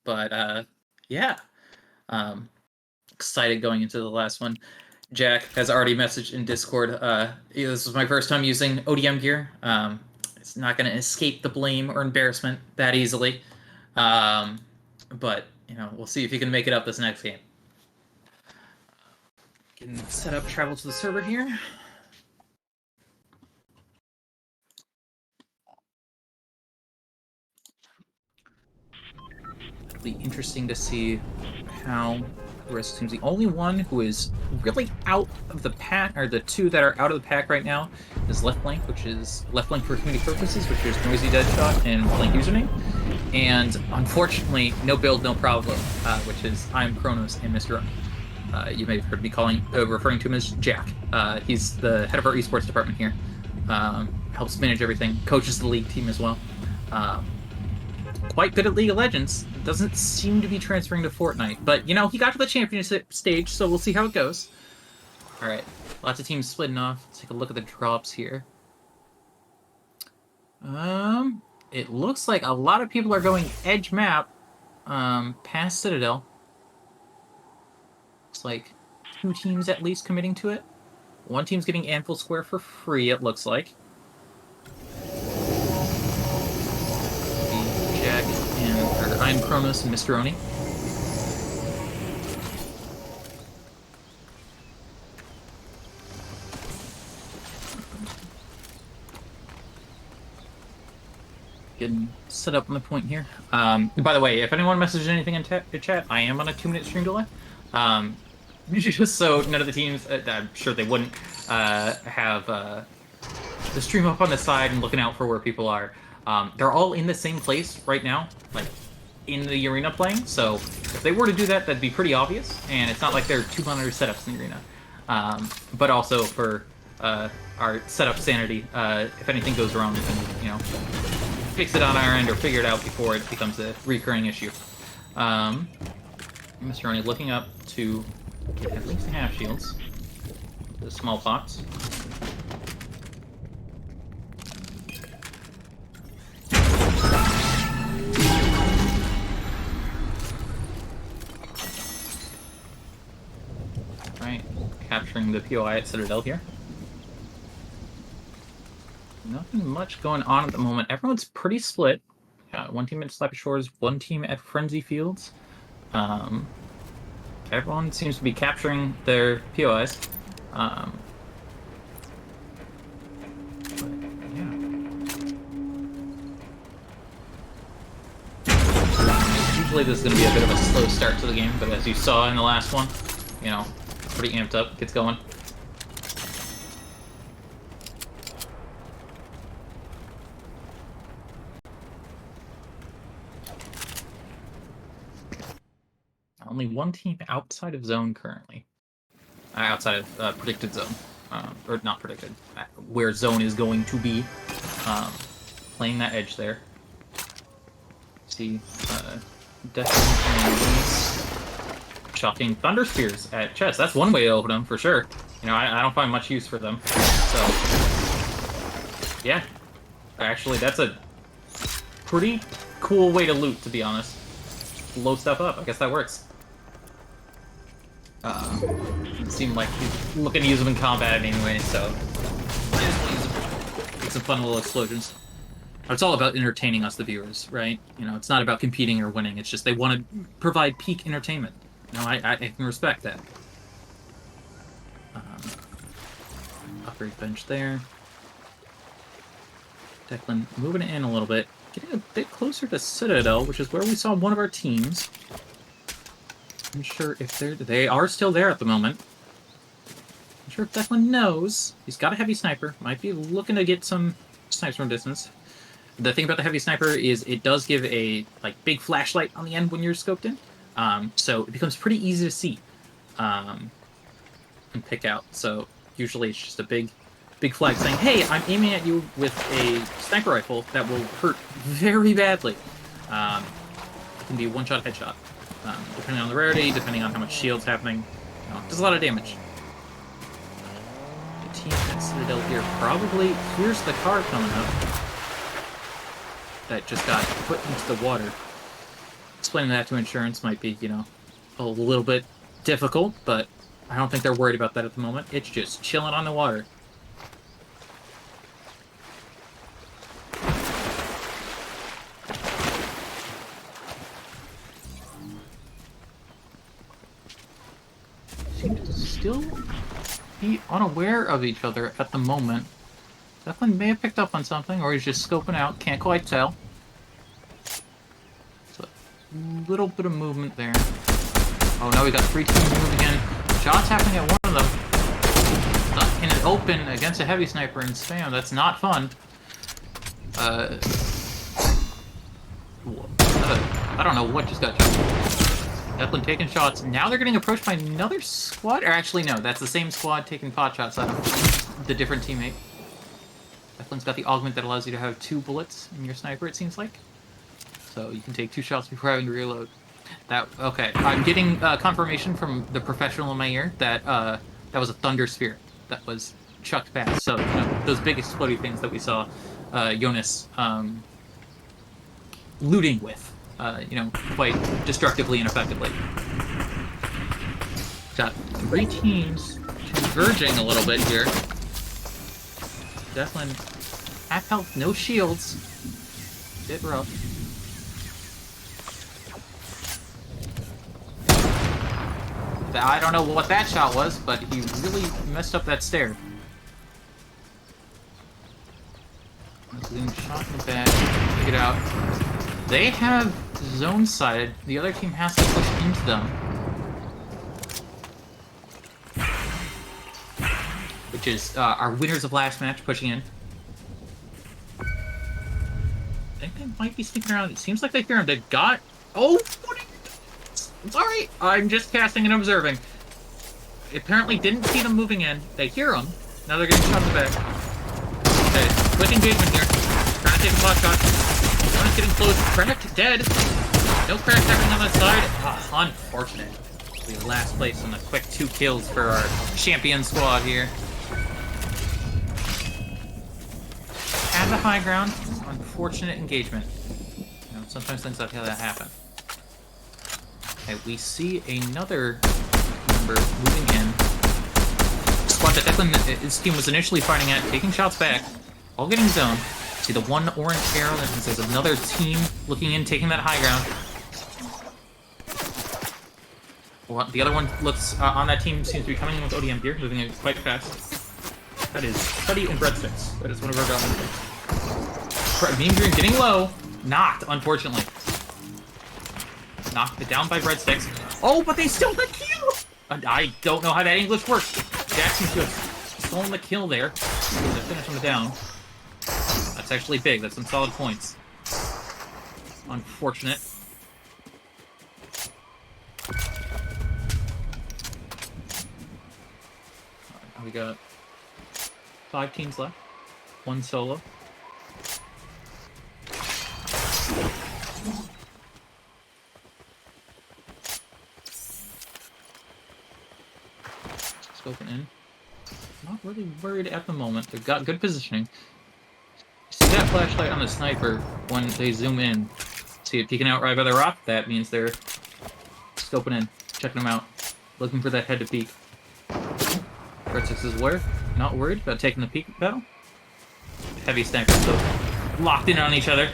But yeah, um, excited going into the last one. Jack has already messaged in Discord. This was my first time using ODM gear. It's not going to escape the blame or embarrassment that easily. But we'll see if he can make it up this next game. Getting set up, travel to the server here. It'll be interesting to see how the rest seems. The only one who is really out of the pack, or the two that are out of the pack right now, is Left Flank, which is Left Flank for community purposes, which is Noisy Deadshot and Blank Username. And unfortunately, no build, no problem, which is I'm Kronos and Mr. You may have heard me referring to him as Jack. He's the head of our esports department here. Helps manage everything, coaches the league team as well. Quite good at League of Legends. Doesn't seem to be transferring to Fortnite, but he got to the championship stage, so we'll see how it goes. All right, lots of teams splitting off. Let's take a look at the drops here. It looks like a lot of people are going edge map, past Citadel. Looks like 2 teams at least committing to it. One team's getting Anvil Square for free, it looks like. Jack and I'm Kronos and Mr. Oni. Getting set up on the point here. By the way, if anyone messages anything in chat, I am on a 2-minute stream delay. Just so none of the teams, I'm sure they wouldn't, have the stream up on the side and looking out for where people are. They're all in the same place right now, like in the arena playing. So if they were to do that, that'd be pretty obvious. And it's not like there are 200 setups in the arena. But also for our setup sanity, if anything goes wrong, we can fix it on our end or figure it out before it becomes a recurring issue. Mr. Oni looking up to get at least half shields. The small pots. Right, capturing the POI at Citadel here. Nothing much going on at the moment. Everyone's pretty split. One team at Slappy Shores, one team at Frenzy Fields. Everyone seems to be capturing their POIs. But yeah. Usually this is going to be a bit of a slow start to the game, but as you saw in the last one, it's pretty amped up, gets going. Only one team outside of zone currently. Outside of predicted zone. Or not predicted. Where zone is going to be. Playing that edge there. See, definitely shocking Thunder Spears at chest. That's one way to open them, for sure. I don't find much use for them. So, yeah. Actually, that's a pretty cool way to loot, to be honest. Load stuff up. I guess that works. It seemed like he's looking to use them in combat anyway, so make some fun little explosions. It's all about entertaining us, the viewers, right? It's not about competing or winning. It's just they want to provide peak entertainment. I can respect that. Upgrade bench there. Declan moving in a little bit, getting a bit closer to Citadel, which is where we saw one of our teams. I'm sure if they are still there at the moment. I'm sure if Declan knows. He's got a heavy sniper. Might be looking to get some snipes from distance. The thing about the heavy sniper is it does give a big flashlight on the end when you're scoped in, so it becomes pretty easy to see and pick out. So usually it's just a big flag saying, "Hey, I'm aiming at you with a sniper rifle that will hurt very badly." It can be a one-shot headshot, depending on the rarity, depending on how much shield's happening. Does a lot of damage. The team at Citadel here probably here's the car coming up that just got put into the water. Explaining that to insurance might be, a little bit difficult, but I don't think they're worried about that at the moment. It's just chilling on the water. Seem to still be unaware of each other at the moment. Declan may have picked up on something, or he's just scoping out. Can't quite tell. So, a little bit of movement there. Oh no, we got 3 teams moving in. Shots happening at one of them. Stuck in an open against a heavy sniper and spam. That's not fun. I don't know what just got shot. Declan taking shots. Now they're getting approached by another squad. Or actually, no, that's the same squad taking pot shots at the different teammate. Declan's got the augment that allows you to have 2 bullets in your sniper, it seems like. So you can take 2 shots before having to reload. Okay, I'm getting confirmation from the professional in my ear that that was a Thunder Sphere that was chucked past. So, those big exploding things that we saw Jonas looting with, quite destructively and effectively. Got 3 teams converging a little bit here. Declan, half health, no shields. Bit rough. I don't know what that shot was, but he really messed up that stair. Getting shot in the back. Take it out. They have zone sided. The other team has to push into them. Which is our winners of last match pushing in. I think they might be sneaking around. It seems like they hear him. They've got... Oh! What are you doing? It's alright. I'm just casting and observing. Apparently didn't see them moving in. They hear them. Now they're getting shot in the back. Okay, quick engagement here. Trying to take a pot shot. One is getting close. Cracked. Dead. No crack happening on that side. Unfortunate. We last place on the quick 2 kills for our champion squad here. At the high ground. Unfortunate engagement. Sometimes things like that happen. Okay, we see another member moving in. Squad that Declan, his team was initially fighting at, taking shots back, all getting zoned. See the one orange arrow that says another team looking in, taking that high ground. Well, the other one looks on that team seems to be coming in with ODM gear, moving it quite fast. That is Cuddy and Breadsticks. That is one of our dominant. Beam Dream getting low. Knocked, unfortunately. Knocked down by Breadsticks. Oh, but they still got kill! I don't know how that English works. Jackson should have stolen the kill there. To finish him down. That's actually big. That's some solid points. Unfortunate. We got 5 teams left. 1 solo. Scoping in. Not really worried at the moment. They've got good positioning. See that flashlight on the sniper when they zoom in. See it peeking out right by the rock? That means they're scoping in, checking them out, looking for that head to peek. Breadsticks is where? Not worried about taking the peek battle. Heavy sniper, so locked in on each other.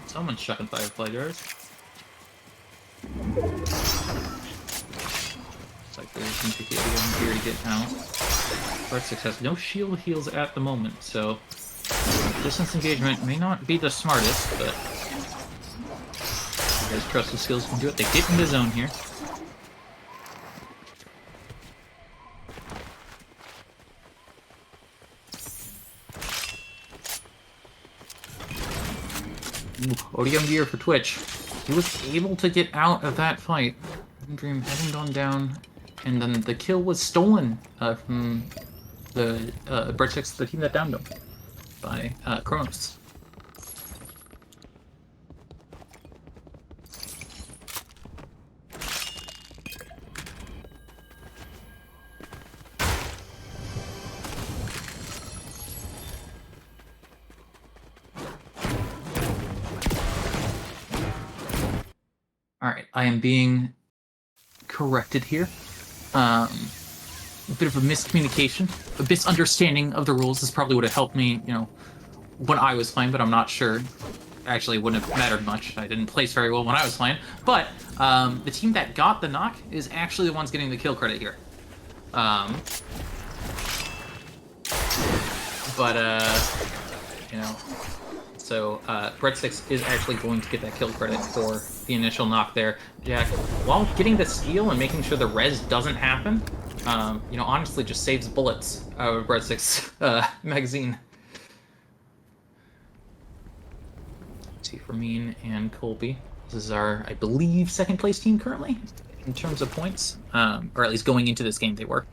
Someone's chucking firefly jars. Looks like there's some people here to get out. Breadsticks has no shield heals at the moment, so distance engagement may not be the smartest, but you guys trust the skills can do it. They get in the zone here. ODM gear for Twitch. He was able to get out of that fight. Dream having gone down, and then the kill was stolen from the Breadsticks, the team that downed him, by Kronos. Alright, I am being corrected here. A bit of a miscommunication, a misunderstanding of the rules is probably would have helped me, you know, when I was playing, but I'm not sure. Actually, it wouldn't have mattered much. I didn't place very well when I was playing. But the team that got the knock is actually the ones getting the kill credit here. You know, so Breadsticks is actually going to get that kill credit for the initial knock there. Jack, while getting the steal and making sure the res doesn't happen, you know, honestly just saves bullets out of Breadsticks' magazine. See, Fermin and Colby. This is our, I believe, second place team currently in terms of points, or at least going into this game they were.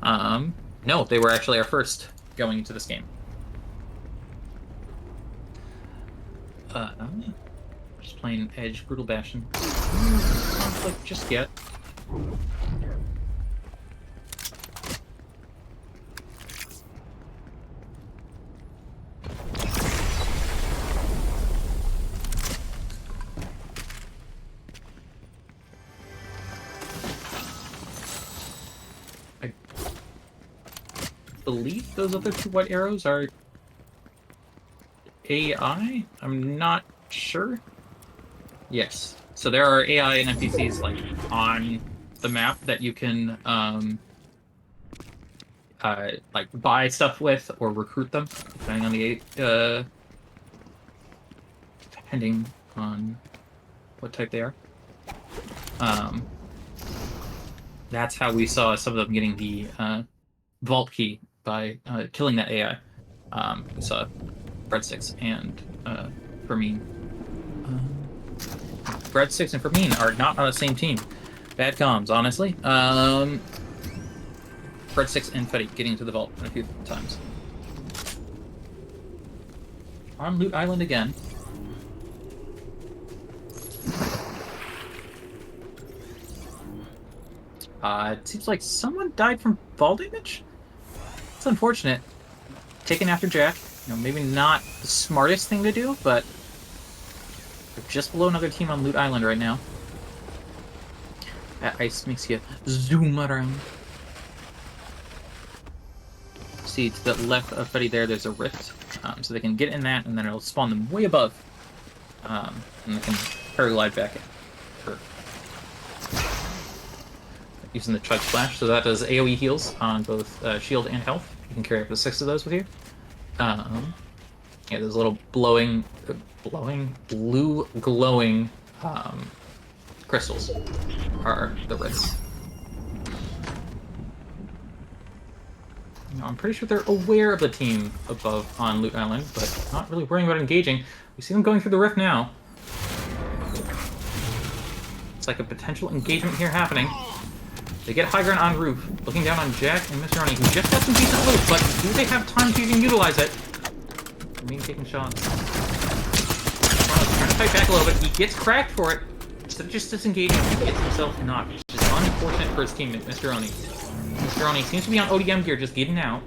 No, they were actually our first going into this game. Just playing Edge, Brutal Bastion. Conflict just yet. I believe those other two white arrows are AI? I'm not sure. Yes. So there are AI and NPCs like on the map that you can like buy stuff with or recruit them, depending on the depending on what type they are. That's how we saw some of them getting the vault key by killing that AI. We saw Breadsticks and Fermin. Breadsticks and Fermin are not on the same team. Bad comms, honestly. Breadsticks and Fetty getting into the vault a few times. On Loot Island again. It seems like someone died from fall damage? It's unfortunate. Taken after Jack. You know, maybe not the smartest thing to do, but we're just below another team on Loot Island right now. That ice makes you zoom around. See, to the left of Fetty there, there's a rift. So they can get in that, and then it'll spawn them way above. And they can paraglide back in. Sure. Using the Chug Splash, so that does AoE heals on both shield and health. You can carry up to 6 of those with you. Yeah, those little blue glowing crystals are the risks. You know, I'm pretty sure they're aware of the team above on Loot Island, but not really worrying about engaging. We see them going through the rift now. It's like a potential engagement here happening. They get high ground on roof, looking down on Jack and Mr. Ronnie, who just got some decent loot, but do they have time to even utilize it? I mean, taking shots. Ronald's trying to fight back a little bit. He gets cracked for it. Instead of just disengaging, he gets himself knocked. It's just unfortunate for his teammate, Mr. Ronnie. Mr. Ronnie seems to be on ODM gear, just getting out.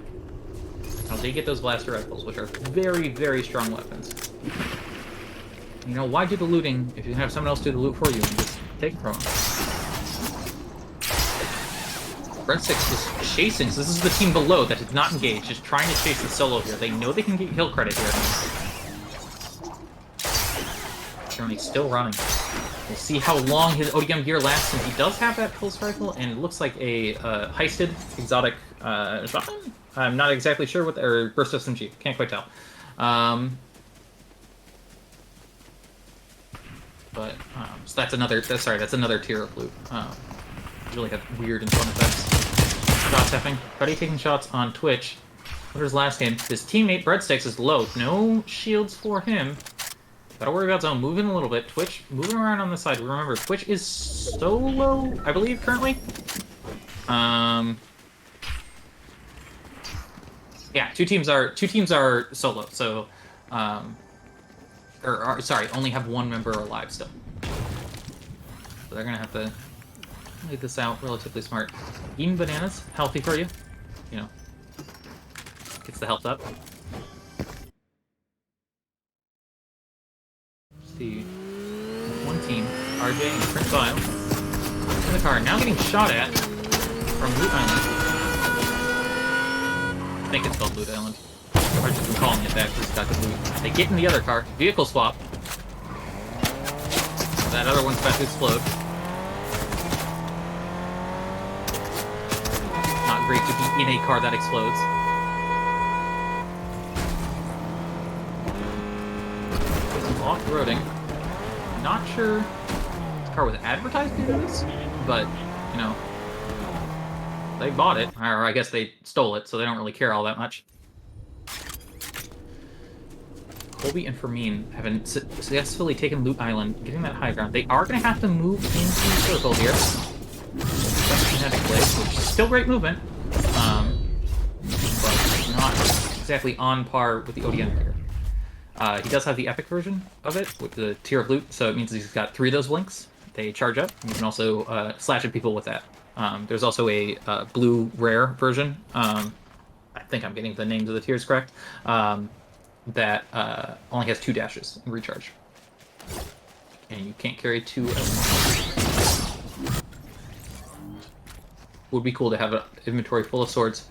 Now they get those blaster rifles, which are very, very strong weapons. You know, why do the looting if you can have someone else do the loot for you and just take it from them? Breadsticks was chasing, so this is the team below that did not engage, just trying to chase the solo here. They know they can get kill credit here. Journey's still running. We'll see how long his ODM gear lasts, and he does have that pulse rifle, and it looks like a heisted exotic shotgun? I'm not exactly sure what, or burst SMG, can't quite tell. So that's another, that's another tier of loot. Really have weird and fun effects. Shots happening. Freddy taking shots on Twitch. What was his last game? His teammate Breadsticks is low. No shields for him. Gotta worry about zone. Moving a little bit. Twitch moving around on the side. Remember, Twitch is solo, I believe, currently. Yeah, two teams are solo. So, sorry, only have one member alive still. So they're gonna have to lay this out relatively smart. Eating bananas, healthy for you. You know, gets the health up. See, one team, RJ and Prince Vile, in the car, now getting shot at from Loot Island. I think it's called Loot Island. I've just been calling it that because it's got the loot. They get in the other car, vehicle swap. That other one's about to explode. Not great to be in a car that explodes. Off-roading. Not sure this car was advertised to do this, but, you know, they bought it. Or I guess they stole it, so they don't really care all that much. Colby and Fermin haven't successfully taken Loot Island, getting that high ground. They are going to have to move into circle here. Kinetic blade, which is still great movement, but not exactly on par with the ODM here. He does have the epic version of it with the tier of loot, so it means he's got 3 of those blinks. They charge up. You can also slash at people with that. There's also a blue rare version. I think I'm getting the names of the tiers correct. That only has 2 dashes and recharge. And you can't carry 2 at once. Would be cool to have an inventory full of swords.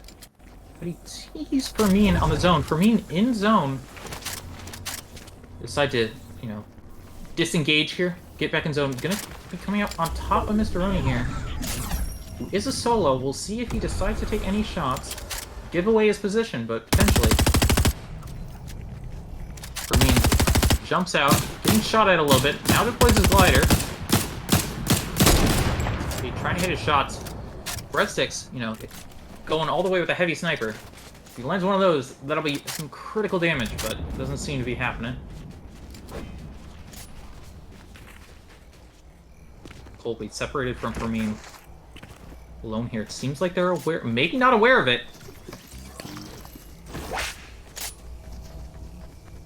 But he teased Fermin on the zone. Fermin in zone. Decide to, you know, disengage here, get back in zone. Gonna be coming up on top of Mr. Rooney here, who is a solo. We'll see if he decides to take any shots, give away his position, but potentially. Fermin jumps out, getting shot at a little bit. Now deploys his glider. He's trying to hit his shots. Breadsticks, you know, going all the way with a heavy sniper. If he lands one of those, that'll be some critical damage, but it doesn't seem to be happening. Colby separated from Fermin. Alone here. It seems like they're aware, maybe not aware of it.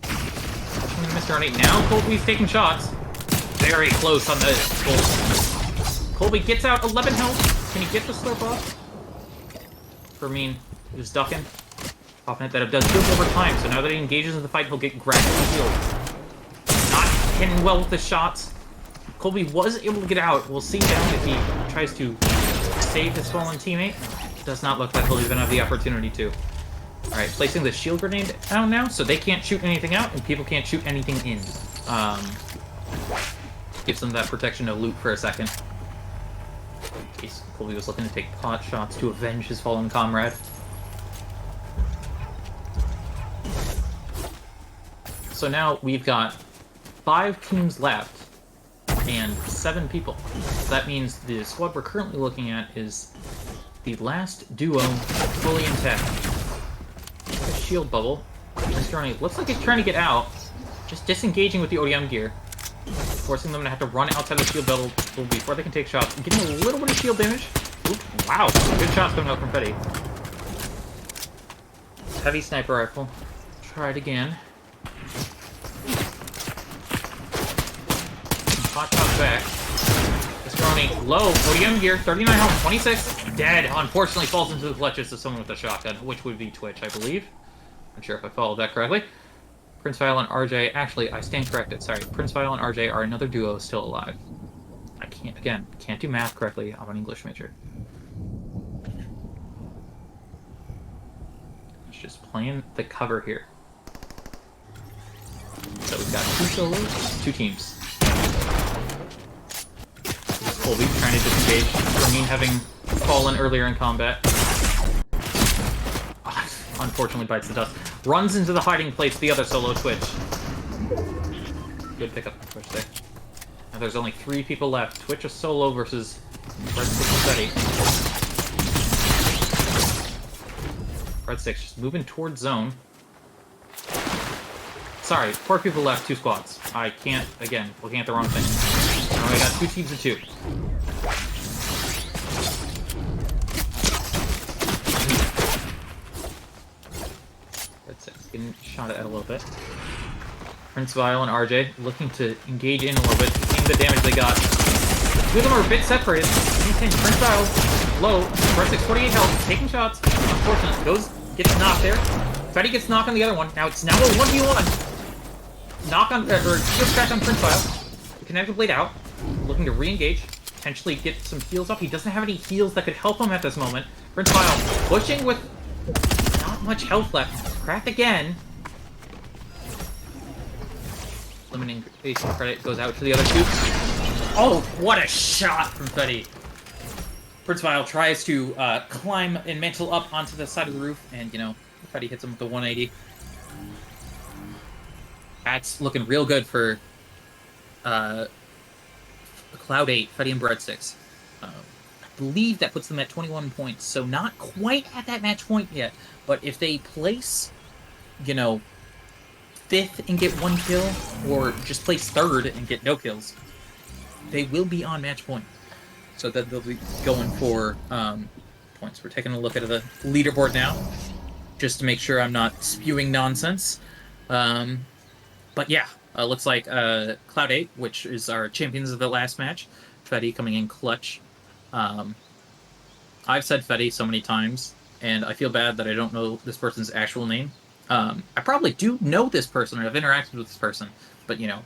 Mr. Rooney. Now Colby's taking shots. Very close on the goal. Colby gets out 11 health. Can he get the slurp off? Fermin is ducking. Popping it that does shield over time, so now that he engages in the fight, he'll get grabbed in the field. Not hitting well with the shots. Colby was able to get out. We'll see down if he tries to save his fallen teammate. Does not look like he'll even have the opportunity to. Alright, placing the shield grenade out now, so they can't shoot anything out, and people can't shoot anything in. Gives them that protection of loot for a second. In case Colby was looking to take pot shots to avenge his fallen comrade. So now we've got 5 teams left and 7 people. So that means the squad we're currently looking at is the last duo fully intact. A shield bubble. Mr. Rooney looks like he's trying to get out, just disengaging with the ODM gear, forcing them to have to run outside the shield bubble before they can take shots. Getting a little bit of shield damage. Oop, wow, good shots coming out from Petty. Heavy sniper rifle. Try it again. Hot shot back. Mr. Rooney, low, ODM gear, 39 health, 26, dead. Unfortunately falls into the clutches of someone with a shotgun, which would be Twitch, I believe. Not sure if I followed that correctly. Prince Vile and RJ, actually, I stand corrected, sorry. Prince Vile and RJ are another duo still alive. I can't do math correctly. I'm an English major. It's just playing the cover here. So we've got 2 solos, 2 teams. Colby trying to disengage. Fermin having fallen earlier in combat. Unfortunately bites the dust. Runs into the hiding place, the other solo Twitch. Good pickup from Twitch there. Now there's only 3 people left. Twitch is solo versus Breadsticks Breadsticks just moving towards zone. Sorry, 4 people left, 2 squads. I can't, again, looking at the wrong thing. I only got 2 teams of 2. That's it. Getting shot at a little bit. Prince Vile and RJ looking to engage in a little bit, seeing the damage they got. The two of them are a bit separated. Prince Vile low, Red 648 health, taking shots. Unfortunately, gets knocked there. Fetty gets knocked on the other one. Now it's now a 1v1. Knock on, or just crash on Prince Vile. The kinetic blade out, looking to re-engage, potentially get some heals up. He doesn't have any heals that could help him at this moment. Prince Vile pushing with not much health left. Cracked again. Limiting base credit goes out to the other two. Oh, what a shot from Fetty. Prince Vile tries to climb and mantle up onto the side of the roof, and, you know, Fetty hits him with the 180. That's looking real good for Cloud 8, Fetty and Breadsticks. I believe that puts them at 21 points, so not quite at that match point yet. But if they place, you know, 5th and get 1 kill, or just place 3rd and get no kills, they will be on match point. So that they'll be going for points. We're taking a look at the leaderboard now, just to make sure I'm not spewing nonsense. But yeah, looks like Cloud 8, which is our champions of the last match, Fetty coming in clutch. I've said Fetty so many times, and I feel bad that I don't know this person's actual name. I probably do know this person, or I've interacted with this person, but, you know,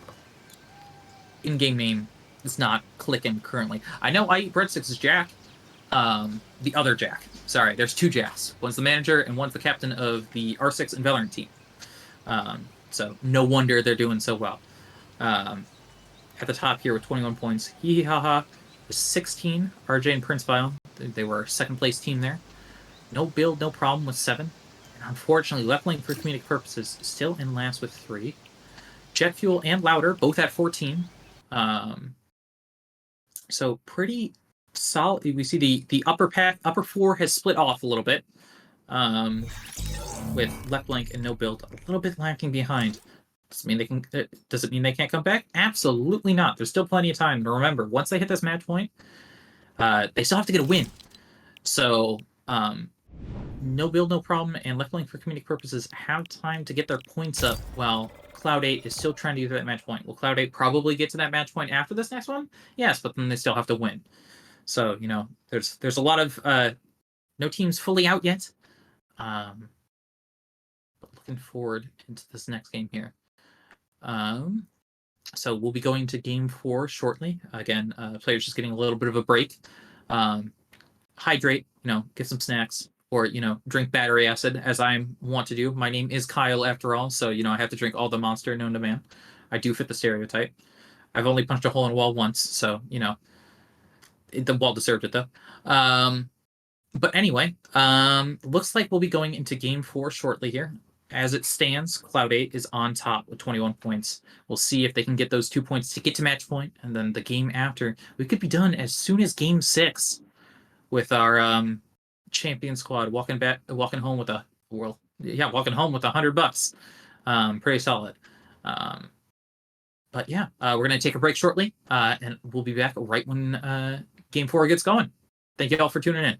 in-game name is not clicking currently. I know I Eat Breadsticks is Jack. The other Jack. Sorry, there's 2 Jacks. One's the manager, and one's the captain of the R6 and Valorant team. So no wonder they're doing so well. At the top here with 21 points, Hee Hee Ha Ha is 16. RJ and Prince Vile, they were 2nd place team there. No build, no problem with 7. And unfortunately, Left Lane for comedic purposes still in last with 3. Jet Fuel and Louder both at 14. So pretty solid. We see the upper 4 has split off a little bit. With Left Blank and no build, a little bit lacking behind. Does it mean they can't come back? Absolutely not. There's still plenty of time. But remember, once they hit this match point, they still have to get a win. So, no build, no problem, and Left Blank for comedic purposes have time to get their points up while Cloud 8 is still trying to get to that match point. Will Cloud 8 probably get to that match point after this next one? Yes, but then they still have to win. So, you know, there's a lot of no teams fully out yet. But looking forward into this next game here. So we'll be going to game 4 shortly. Again, players just getting a little bit of a break. Hydrate, you know, get some snacks, or, you know, drink battery acid, as I want to do. My name is Kyle, after all, so, you know, I have to drink all the Monster known to man. I do fit the stereotype. I've only punched a hole in a wall once, so, you know, the wall deserved it, though. But anyway, looks like we'll be going into game 4 shortly here. As it stands, Cloud 8 is on top with 21 points. We'll see if they can get those 2 points to get to match point, and then the game after, we could be done as soon as game 6 with our champion squad walking home with walking home with $100. Pretty solid. But yeah, we're gonna take a break shortly, and we'll be back right when game 4 gets going. Thank you all for tuning in.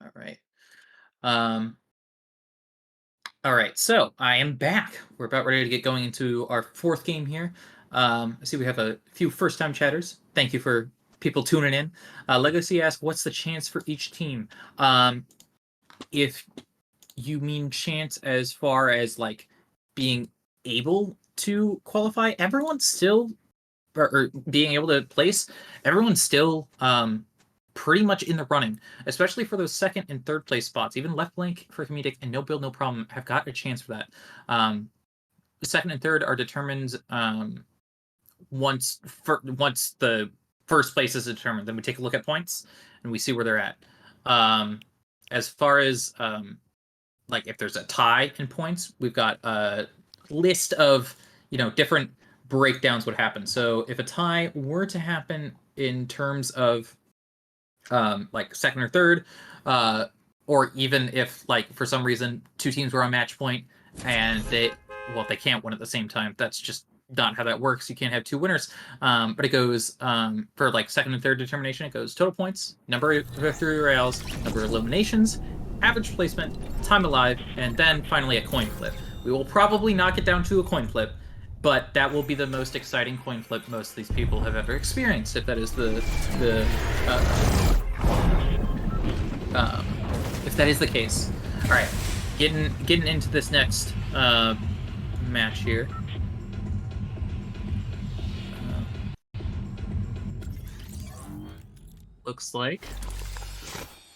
All right. Um, all right, so I am back. We're about ready to get going into our fourth game here. I see we have a few first-time chatters. Thank you for people tuning in. Legacy asks, "What's the chance for each team?" If you mean chance as far as like being able to qualify, everyone's still or being able to place, everyone's still pretty much in the running, especially for those second and third place spots. Even Left Blank for Comedic and No Build No Problem have got a chance for that. The second and third are determined once the first place is determined. Then we take a look at points and we see where they're at. As far as like if there's a tie in points, we've got a list of different breakdowns would happen. So if a tie were to happen in terms of like second or third, or even if like for some reason two teams were on match point and they can't win at the same time. That's just not how that works. You can't have two winners. But it goes for like second and third determination. It goes total points, number of victory royales, number of eliminations, average placement, time alive, and then finally a coin flip. We will probably knock it down to a coin flip, but that will be the most exciting coin flip most of these people have ever experienced, if that is if that is the case. All right, getting into this next match here. Looks like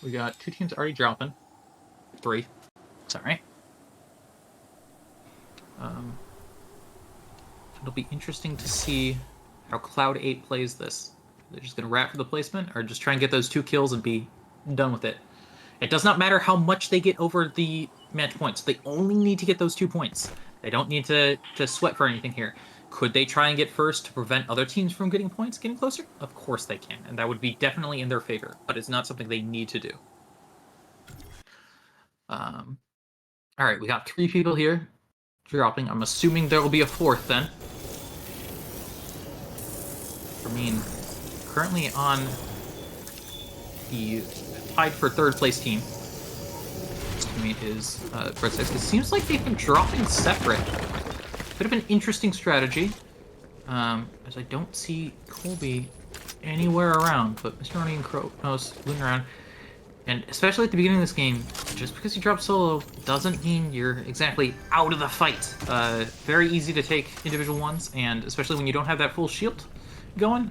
we got two teams already dropping. Three. Sorry. It'll be interesting to see how Cloud 8 plays this. They're just going to rat for the placement or just try and get those 2 kills and be done with it. It does not matter how much they get over the match points. They only need to get those 2 points. They don't need to sweat for anything here. Could they try and get first to prevent other teams from getting points, getting closer? Of course they can, and that would be definitely in their favor, but it's not something they need to do. All right, we got 3 people here dropping. I'm assuming there will be a 4th then. I mean, currently on the tied for 3rd place team. This teammate is Red Sox. It seems like they've been dropping separate. Bit of an interesting strategy, as I don't see Colby anywhere around, but Mr. Ronnie and Kronos moving around. And especially at the beginning of this game, just because you drop solo doesn't mean you're exactly out of the fight. Very easy to take individual ones, and especially when you don't have that full shield going,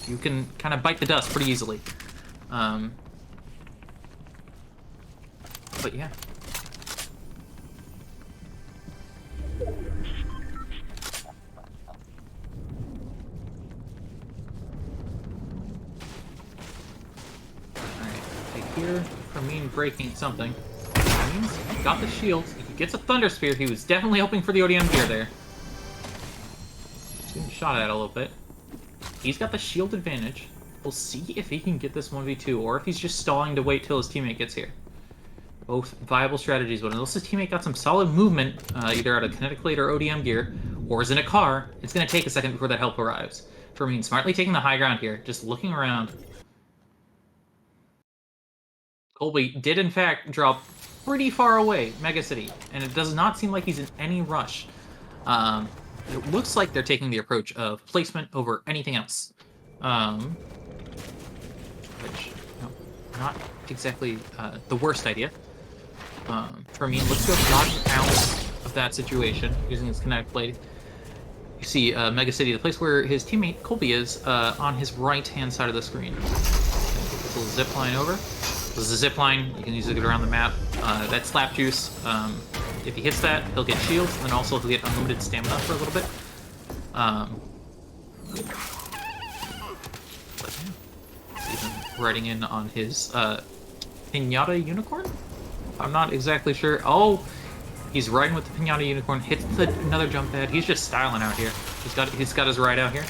you can kind of bite the dust pretty easily. But yeah. Here, Fermin breaking something. Fermin's got the shield. He gets a Thunder Spear. He was definitely hoping for the ODM gear there. He's getting shot at a little bit. He's got the shield advantage. We'll see if he can get this 1v2, or if he's just stalling to wait till his teammate gets here. Both viable strategies, but unless his teammate got some solid movement, either out of Kinetic Plate or ODM gear, or is in a car, it's going to take a second before that help arrives. Fermin smartly taking the high ground here, just looking around. Colby did, in fact, drop pretty far away, Mega City, and it does not seem like he's in any rush. It looks like they're taking the approach of placement over anything else. Which, not exactly the worst idea. For me, looks to have gotten out of that situation using his Kinetic Blade. You see Mega City, the place where his teammate Colby is, on his right-hand side of the screen. This little zip line over. This is a zip line. You can use it around the map. That Slap Juice, if he hits that, he'll get shields, and then also he'll get unlimited stamina for a little bit. But yeah. Even riding in on his Pinata Unicorn? I'm not exactly sure. Oh, he's riding with the Pinata Unicorn, hits another jump pad. He's just styling out here. He's got his ride out here.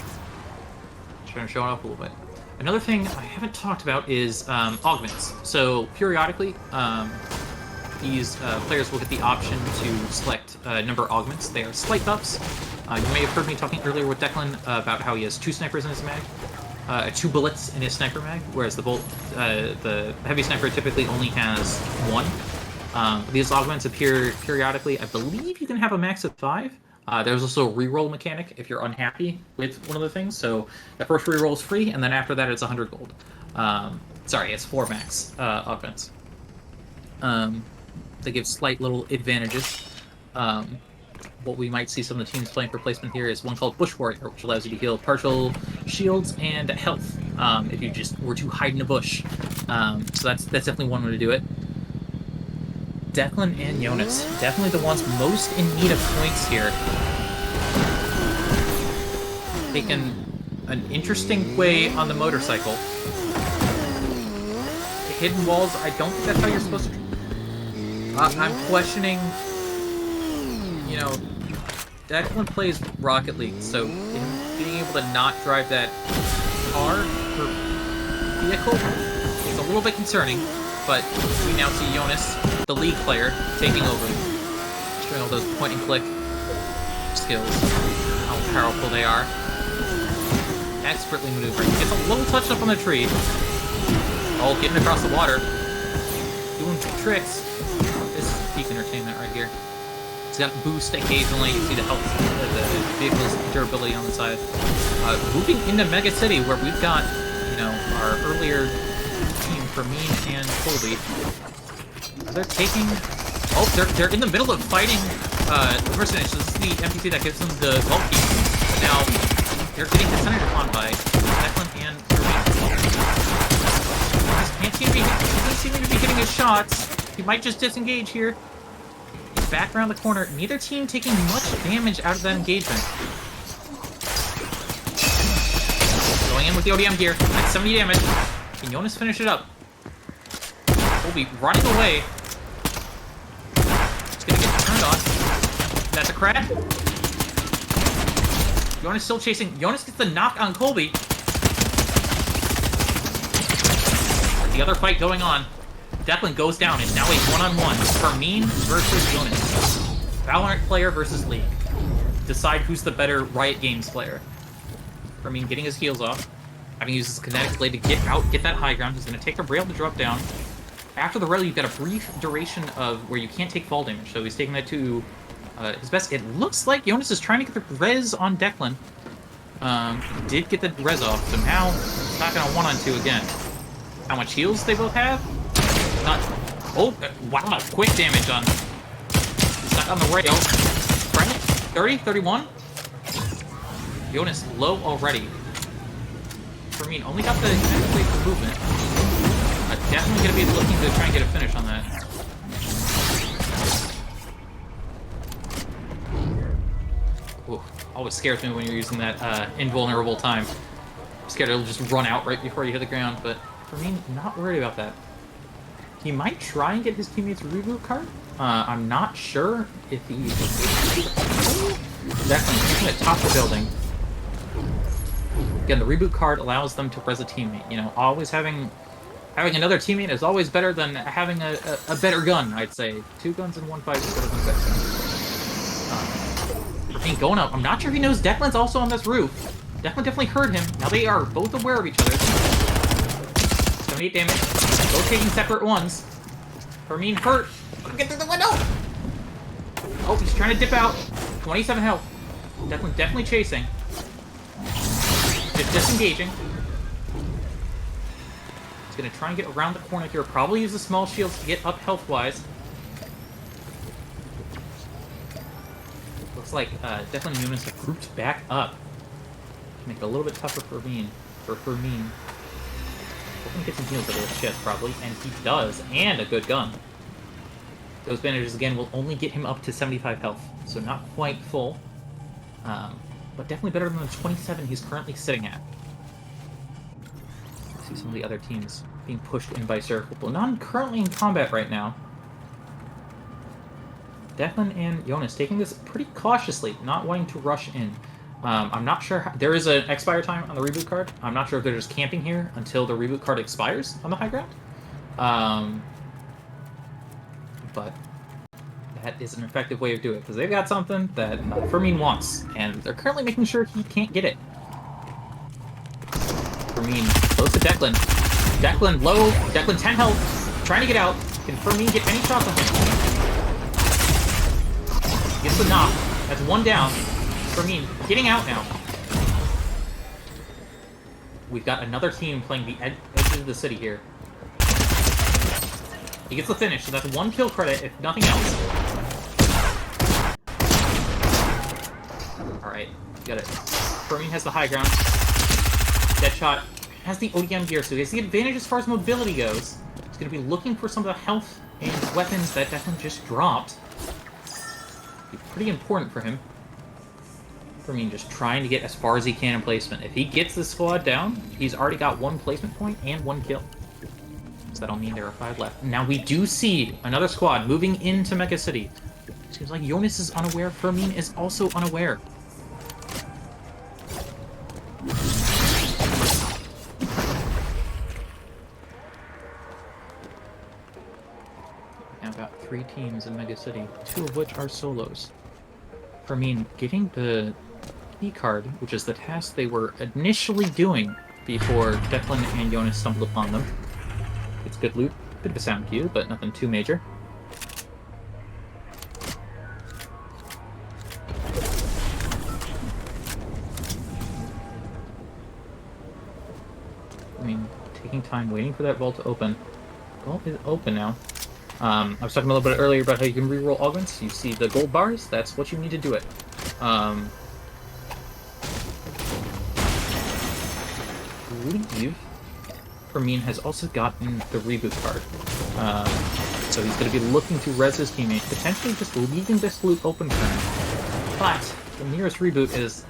Trying to show it off a little bit. Another thing I haven't talked about is augments. So periodically, these players will get the option to select a number of augments. They are slight buffs. You may have heard me talking earlier with Declan about how he has 2 snipers in his mag. 2 bullets in his sniper mag, whereas the heavy sniper typically only has 1. These augments appear periodically. I believe you can have a max of 5. There's also a reroll mechanic if you're unhappy with one of the things. So the first reroll is free, and then after that it's 100 gold. Sorry, it's 4 max augments. They give slight little advantages. What we might see some of the teams playing for placement here is one called Bush Warrior, which allows you to heal partial shields and health if you just were to hide in a bush. So that's definitely one way to do it. Declan and Jonas, definitely the ones most in need of points here. Taking an interesting way on the motorcycle. The hidden walls, I don't think that's how you're supposed to... I'm questioning... You know, Declan plays Rocket League, so him being able to not drive that car or vehicle is a little bit concerning. But we now see Jonas, the League player, taking over, showing all those point and click skills, how powerful they are. Expertly maneuvering. Gets a little touched up on the tree. Oh, getting across the water. Doing tricks. This is peak entertainment right here. It's got boost occasionally. You see the health, the vehicle's durability on the side. Moving into Mega City, where we've got, you know, our earlier team, Fermin and Colby. They're taking... Oh, they're in the middle of fighting the mercenaries. So this is the NPC that gives them the vault key. But now they're getting descended upon by Declan and Fermin. Doesn't seem to be hitting his shots. He might just disengage here. He's back around the corner. Neither team taking much damage out of that engagement. Going in with the ODM gear. That's 70 damage. Can Jonas finish it up? Colby running away. It's gonna get turned on. That's a crack. Jonas still chasing. Jonas gets the knock on Colby. The other fight going on. Declan goes down. It's now a one-on-one. Fermin versus Jonas. Valorant player versus League. Decide who's the better Riot Games player. Fermin getting his heals off. Having used his kinetic blade to get out, get that high ground. He's going to take the rail to drop down. After the rail, you've got a brief duration of where you can't take fall damage. So he's taking that to his best. It looks like Jonas is trying to get the res on Declan. He did get the res off, so now it's not going to one-on-two again. How much heals they both have? Not... Oh, wow, quick damage on... Stuck on the rail. 30? 31? Jonas low already. Fermin only got the kinetic blade for movement. Definitely going to be looking to try and get a finish on that. Ooh, always scares me when you're using that invulnerable time. I'm scared it'll just run out right before you hit the ground, but Fermin, not worried about that. He might try and get his teammates reboot card. I'm not sure if he's... Definitely, he's going to top the building. Again, the reboot card allows them to res a teammate. You know, always having another teammate is always better than having a better gun, I'd say. 2 guns in one fight is better than 6. Fermin going up. I'm not sure if he knows Declan's also on this roof. Declan definitely heard him. Now they are both aware of each other. 78 damage. Both taking separate ones. Fermin hurt. Get through the window! Oh, he's trying to dip out. 27 health. Declan definitely chasing. Just disengaging. He's going to try and get around the corner here. Probably use the small shields to get up health-wise. Looks like Declan and Jonas have grouped back up. To make it a little bit tougher for Fermin. Hoping to get some heals out of his chest, probably. And he does. And a good gun. Those bandages, again, will only get him up to 75 health. So not quite full. But definitely better than the 27 he's currently sitting at. See some of the other teams being pushed in by Circle. Well, none currently in combat right now. Declan and Jonas taking this pretty cautiously, not wanting to rush in. I'm not sure... There is an expire time on the reboot card. I'm not sure if they're just camping here until the reboot card expires on the high ground. But that is an effective way of doing it, because they've got something that Fermin wants, and they're currently making sure he can't get it. Fermin close to Declan. Declan low. Declan 10 health. Trying to get out. Can Fermin get any shots on him? Gets the knock. That's one down. Fermin getting out now. We've got another team playing the edges of the city here. He gets the finish, so that's 1 kill credit, if nothing else. Alright, got it. Fermin has the high ground. Deadshot has the ODM gear, so he has the advantage as far as mobility goes. He's going to be looking for some of the health and weapons that Declan just dropped. Be pretty important for him. Fermin just trying to get as far as he can in placement. If he gets the squad down, he's already got 1 placement point and 1 kill. So that'll mean there are 5 left. Now we do see another squad moving into Mega City. Seems like Jonas is unaware. Fermin is also unaware. Now got 3 teams in Mega City, 2 of which are solos. Fermin getting the key card, which is the task they were initially doing before Declan and Jonas stumbled upon them. It's good loot, bit of a sound cue, but nothing too major. I mean, taking time, waiting for that vault to open. Vault is open now. I was talking a little bit earlier about how you can reroll augments. You see the gold bars, that's what you need to do it. I believe Fermin has also gotten the reboot card. So he's going to be looking to res his teammate, potentially just leaving this loop open for him. But the nearest reboot is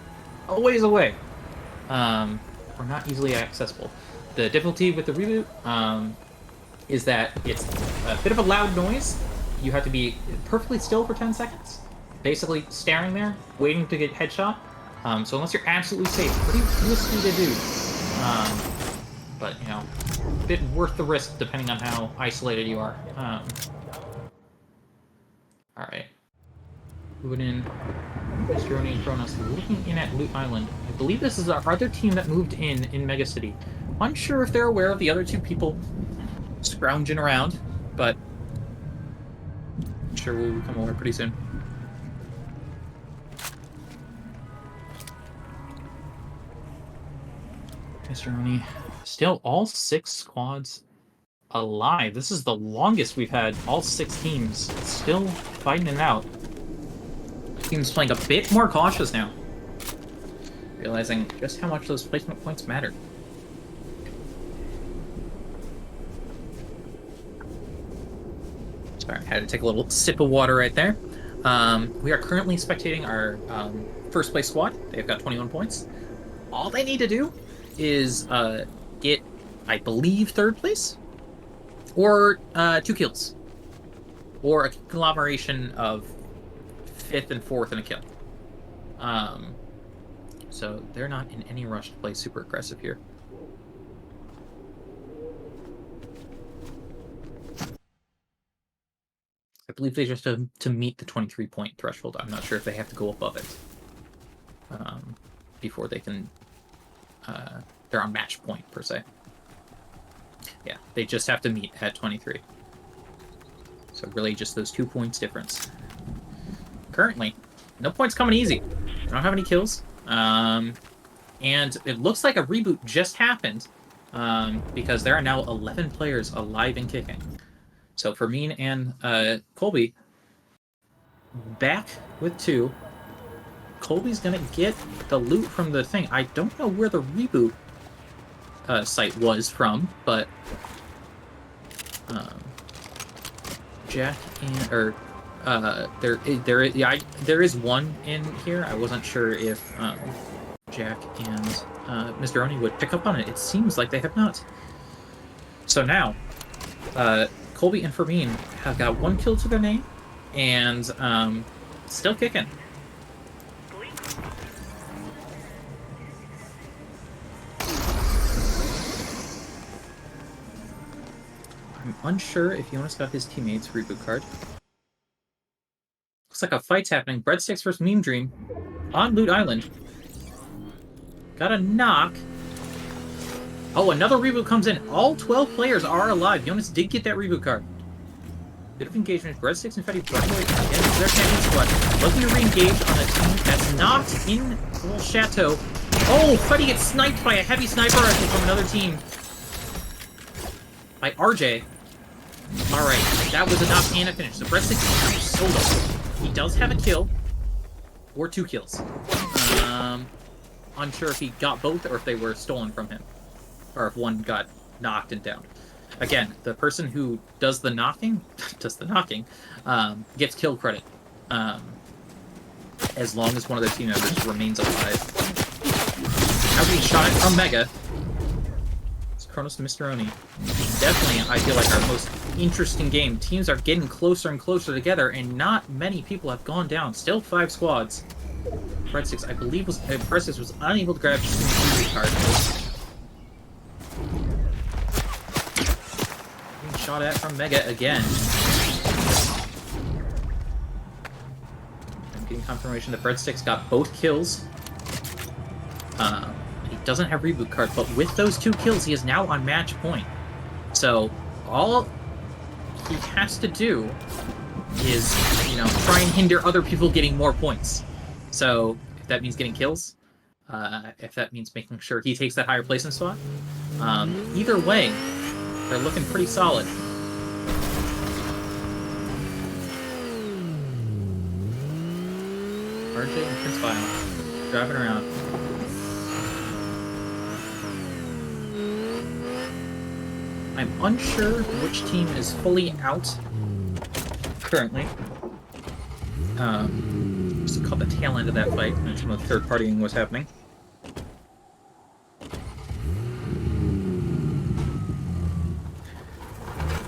a ways away. Or not easily accessible. The difficulty with the reboot is that it's a bit of a loud noise. You have to be perfectly still for 10 seconds. Basically staring there, waiting to get headshot. So unless you're absolutely safe, pretty risky to do. But, you know, a bit worth the risk depending on how isolated you are. Alright. Moving in. Mistroni and Kronos looking in at Loot Island. I believe this is our other team that moved in Mega City. Unsure if they're aware of the other 2 people scrounging around, but I'm sure we'll become aware pretty soon. Mistroni. Still all 6 squads alive. This is the longest we've had all 6 teams still fighting it out. Teams playing a bit more cautious now. Realizing just how much those placement points matter. Sorry, I had to take a little sip of water right there. We are currently spectating our first place squad. They've got 21 points. All they need to do is get, I believe, 3rd place, or 2 kills, or a conglomeration of 5th and 4th and a kill. So they're not in any rush to play super aggressive here. I believe they just have to meet the 23-point threshold. I'm not sure if they have to go above it before they can. They're on match point per se. Yeah, they just have to meet at 23. So really, just those 2 points difference. Currently, no points coming easy. I don't have any kills. And it looks like a reboot just happened because there are now 11 players alive and kicking. So Fermin and Colby back with 2. Colby's gonna get the loot from the thing. I don't know where the reboot site was from, but Jack and there is one in here. I wasn't sure if Jack and Mr. Oni would pick up on it. It seems like they have not. So now, Colby and Fermin have got 1 kill to their name, and still kicking. I'm unsure if Jonas got his teammates' reboot card. Looks like a fight's happening. Breadsticks vs. Meme Dream on Loot Island. Got a knock. Oh, another reboot comes in. All 12 players are alive. Jonas did get that reboot card. Bit of engagement. Breadsticks and Fetty running away against their champion squad. Looking to re-engage on a team that's not in little chateau. Oh, Fetty gets sniped by a heavy sniper rifle from another team. By RJ. Alright, that was a knock and a finish. So Breadsticks is solo. He does have a kill. Or 2 kills. Unsure if he got both or if they were stolen from him. Or if one got knocked and down. Again, the person who does the knocking, gets kill credit. As long as one of their team members remains alive. Now being shot at from Mega. It's Kronos and Mr. Oni. Definitely, I feel like, our most interesting game. Teams are getting closer and closer together, and not many people have gone down. Still 5 squads. Breadsticks, I believe, Breadsticks was unable to grab his TV card. Being shot at from Mega again. I'm getting confirmation that Breadsticks got both kills. He doesn't have reboot card, but with those 2 kills, he is now on match point. So all he has to do is, try and hinder other people getting more points. So if that means getting kills, if that means making sure he takes that higher placement spot, either way, they're looking pretty solid. RJ and Prince Vile driving around. I'm unsure which team is fully out currently. Just caught the tail end of that fight, and some of the third-partying was happening.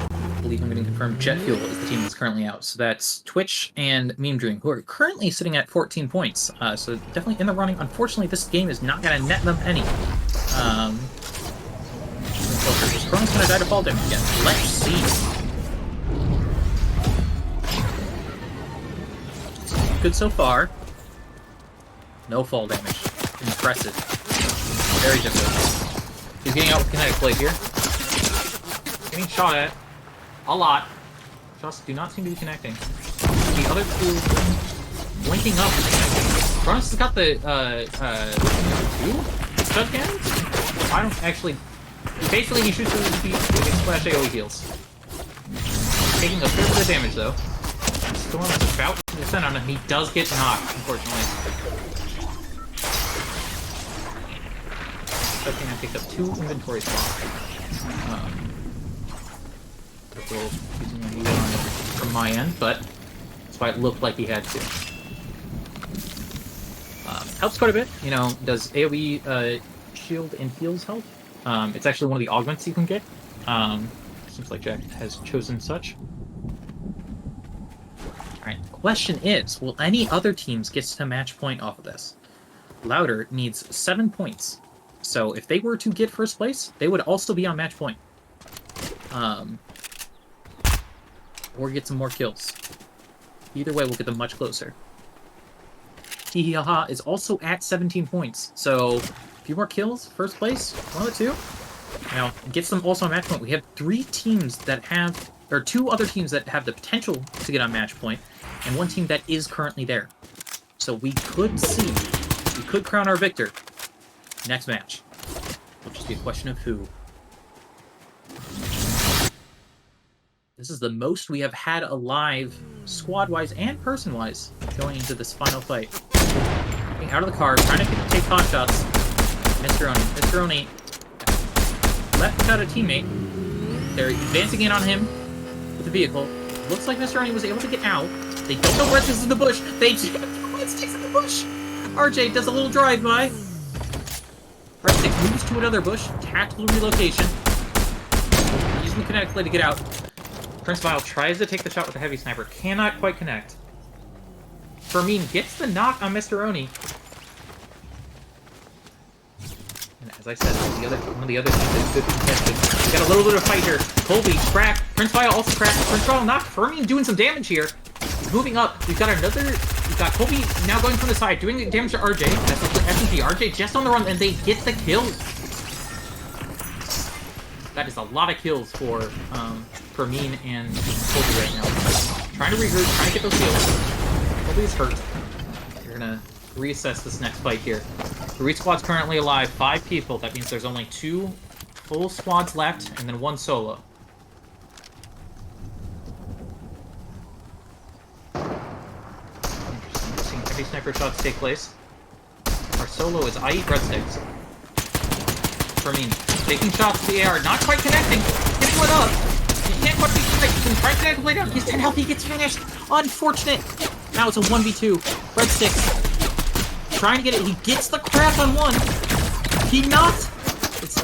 I believe I'm getting confirmed Jet Fuel is the team that's currently out. So that's Twitch and Meme Dream, who are currently sitting at 14 points. So definitely in the running. Unfortunately, this game is not going to net them any. Kronos gonna die to fall damage again. Let's see. Good so far. No fall damage. Impressive. Very difficult. He's getting out with kinetic blade here. Getting shot at. A lot. Shots do not seem to be connecting. The other 2 linking up. Kronos has got the 2 stud cannons? I don't actually. Basically, he shoots through his feet with splash AoE heals. Taking a fair bit of damage, though. Storm is about to descend on him. He does get knocked, unfortunately. Expecting I picked up 2 inventory spots. Took a little using an heal from my end, but that's why it looked like he had to. Helps quite a bit. Does AoE shield and heals help? It's actually one of the augments you can get. Seems like Jack has chosen such. Alright, the question is, will any other teams get to match point off of this? Louder needs 7 points. So if they were to get first place, they would also be on match point. Or get some more kills. Either way, we'll get them much closer. Tihiha is also at 17 points. So few more kills, first place, 1 of the 2. Gets them also on match point. We have 3 teams that have, or 2 other teams that have the potential to get on match point, and 1 team that is currently there. So we could crown our victor next match. It'll just be a question of who. This is the most we have had alive, squad-wise and person-wise, going into this final fight. Getting out of the car, trying to take pot shots. Mr. Oni left without a teammate. They're advancing in on him with the vehicle. Looks like Mr. Oni was able to get out. They don't know Breadsticks is in the bush. They do know Breadsticks in the bush. RJ does a little drive-by. Breadsticks moves to another bush. Tactical relocation. Using the kinetic blade to get out. Prince Vile tries to take the shot with the heavy sniper. Cannot quite connect. Fermin gets the knock on Mr. Oni. And as I said, one of the other teams is good contested. We got a little bit of fight here. Colby, cracked. Prince Vile also cracked. Prince Vile knocked. Fermin doing some damage here. He's moving up. We've got Colby now going from the side, doing damage to RJ. That's the SMG. RJ just on the run, and they get the kill. That is a lot of kills for Mean and Colby right now. Trying to regroup, trying to get those kills. Colby's hurt. We're gonna reassess this next fight here. 3 squads currently alive, 5 people. That means there's only 2 full squads left, and then 1 solo. Interesting. We're seeing heavy sniper shots take place. Our solo is I eat breadsticks. For me, taking shots to the AR, not quite connecting. Getting lit up. He can't quite be right. He's been trying to connect later. He's 10 health. He gets finished. Unfortunate. Now it's a 1v2. Breadsticks. Trying to get it. He gets the crack on one. He not.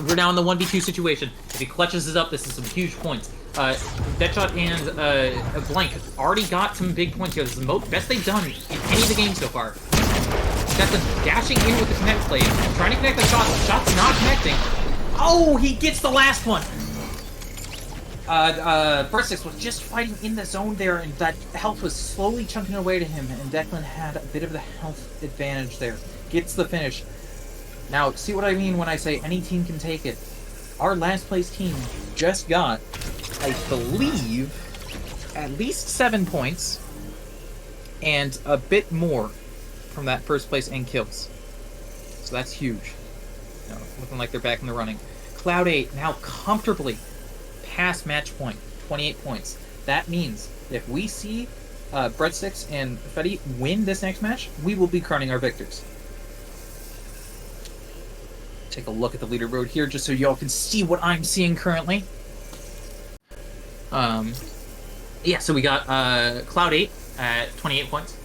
We're now in the 1v2 situation. If he clutches this up, this is some huge points. Deadshot and Blank already got some big points here. This is the best they've done in any of the games so far. Got them dashing in with the connect play, trying to connect the shots. Shots not connecting. Oh, he gets the last one. Breadsticks was just fighting in the zone there, and that health was slowly chunking away to him, and Declan had a bit of the health advantage there. Gets the finish. Now, see what I mean when I say any team can take it. Our last place team just got, I believe, at least 7 points, and a bit more from that first place in kills. So that's huge. You know, looking like they're back in the running. Cloud 8 now comfortably past match point, 28 points. That means if we see Breadsticks and Fetty win this next match, we will be crowning our victors. Take a look at the leaderboard here just so y'all can see what I'm seeing currently. Yeah, so we got Cloud 8 at 28 points,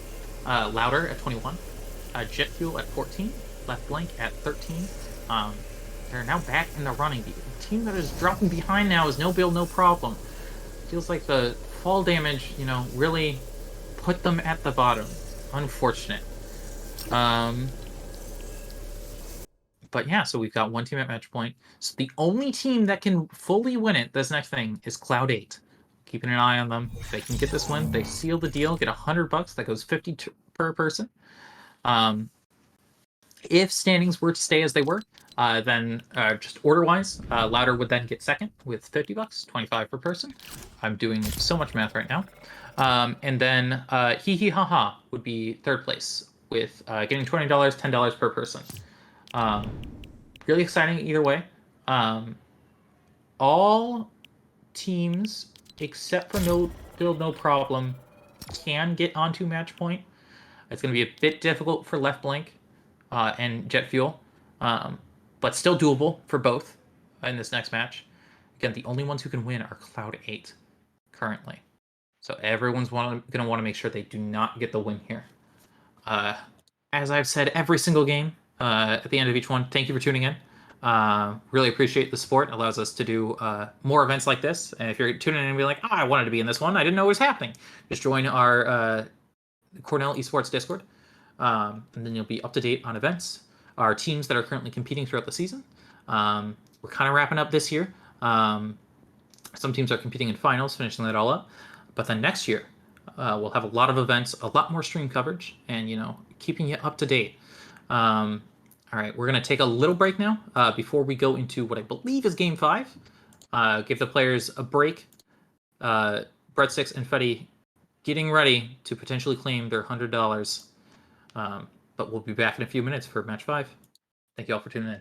Louder at 21, Jet Fuel at 14, Left Blank at 13. They're now back in the running. The team that is dropping behind now is No Build, No Problem. Feels like the fall damage, you know, really put them at the bottom. Unfortunate. But yeah, so we've got 1 team at match point. So the only team that can fully win it, this next thing, is Cloud 8. Keeping an eye on them. If they can get this win, they seal the deal, get $100. That goes 50 per person. If standings were to stay as they were, then just order-wise, Louder would then get second with $50, 25 per person. I'm doing so much math right now. And then Hee Hee Ha Ha would be third place with getting $20, $10 per person. Really exciting either way. All teams except for No Build, No Problem can get onto match point. It's going to be a bit difficult for Left Blank and Jet Fuel, but still doable for both in this next match. Again, the only ones who can win are Cloud 8 currently. So everyone's going to want to make sure they do not get the win here. As I've said every single game at the end of each one, thank you for tuning in. Really appreciate the support. It allows us to do more events like this. And if you're tuning in and be like, oh, I wanted to be in this one, I didn't know it was happening, just join our Cornell Esports Discord. And then you'll be up to date on events, our teams that are currently competing throughout the season. We're kind of wrapping up this year. Some teams are competing in finals, finishing that all up. But then next year, we'll have a lot of events, a lot more stream coverage, and, you know, keeping you up to date. All right, we're going to take a little break now before we go into what I believe is Game 5. Give the players a break. Breadsticks and Fetty getting ready to potentially claim their $100. But we'll be back in a few minutes for Match 5. Thank you all for tuning in.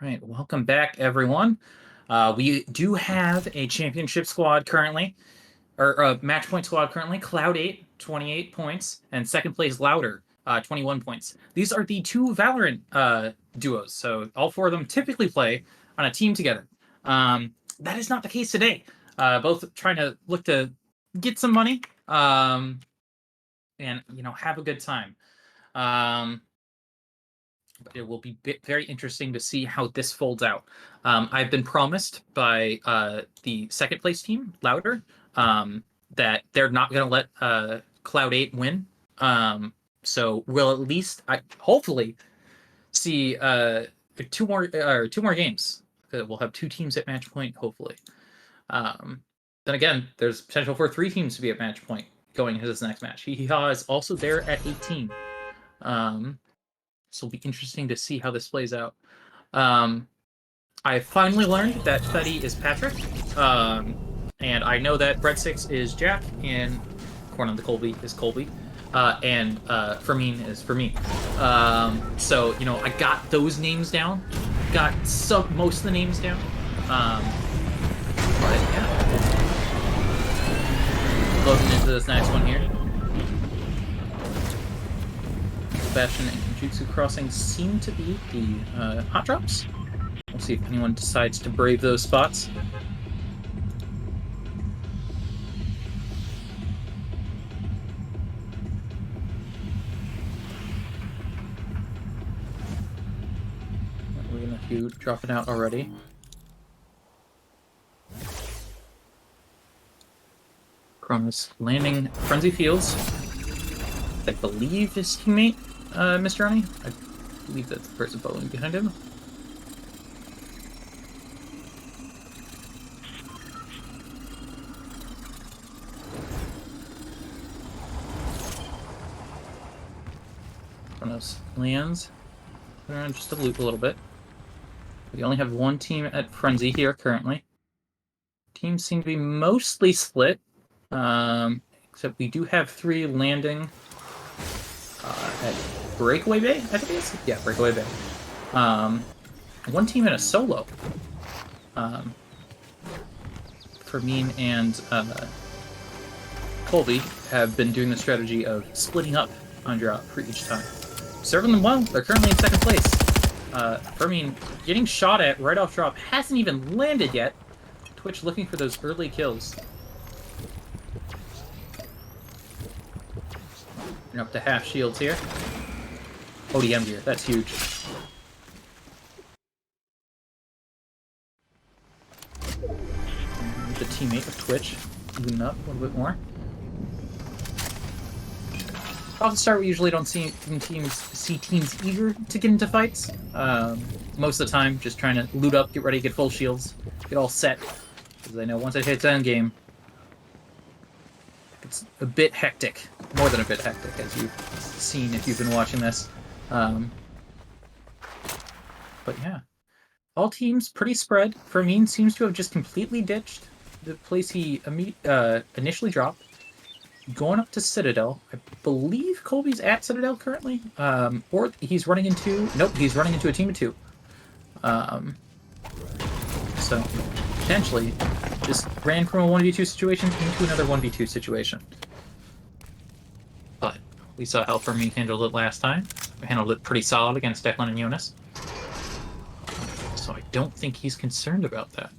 Right, welcome back, everyone. We do have a championship squad currently, or a match point squad currently. Cloud 8, 28 points, and second place Louder, 21 points. These are the two Valorant duos, so all four of them typically play on a team together. That is not the case today. Both trying to look to get some money, and have a good time. But it will be very interesting to see how this folds out. I've been promised by the second place team, Louder, that they're not going to let Cloud 8 win. So we'll at least, hopefully, see two more games. We'll have two teams at match point, hopefully. Then again, there's potential for three teams to be at match point going into this next match. Hee is also there at 18. So it'll be interesting to see how this plays out. I finally learned that Fetty is Patrick, and I know that Breadsticks is Jack, and Cornell the Colby is Colby, and Fermin is Fermin. So I got those names down, got most of the names down. But yeah, loading into this next one here. Bastion and Jutsu Crossing seem to be the hot drops. We'll see if anyone decides to brave those spots. We're gonna do dropping out already. Kronos landing Frenzy Fields. I believe his teammate, Mr. Ronnie. I believe that's the person following behind him. Kronos lands. Just to loop a little bit. We only have one team at Frenzy here currently. Teams seem to be mostly split, except we do have three landing at Breakaway Bay, I think it is? Yeah, Breakaway Bay. One team in a solo. Fermin and Colby have been doing the strategy of splitting up on drop for each time. Serving them well, they're currently in second place. Fermin getting shot at right off drop, hasn't even landed yet. Twitch looking for those early kills. Up to half shields here. ODM gear, that's huge. The teammate of Twitch moving up a little bit more. Off the start, we usually don't see teams eager to get into fights. Most of the time, just trying to loot up, get ready, get full shields, get all set. Because I know once it hits endgame, it's a bit hectic. More than a bit hectic, as you've seen if you've been watching this. But yeah. All teams pretty spread. Fermin seems to have just completely ditched the place he initially dropped. Going up to Citadel. I believe Colby's at Citadel currently. Or he's running into... Nope, he's running into a team of two. So, potentially, just ran from a 1v2 situation into another 1v2 situation. But we saw how Fermin handled it last time. We handled it pretty solid against Declan and Jonas. So I don't think he's concerned about that.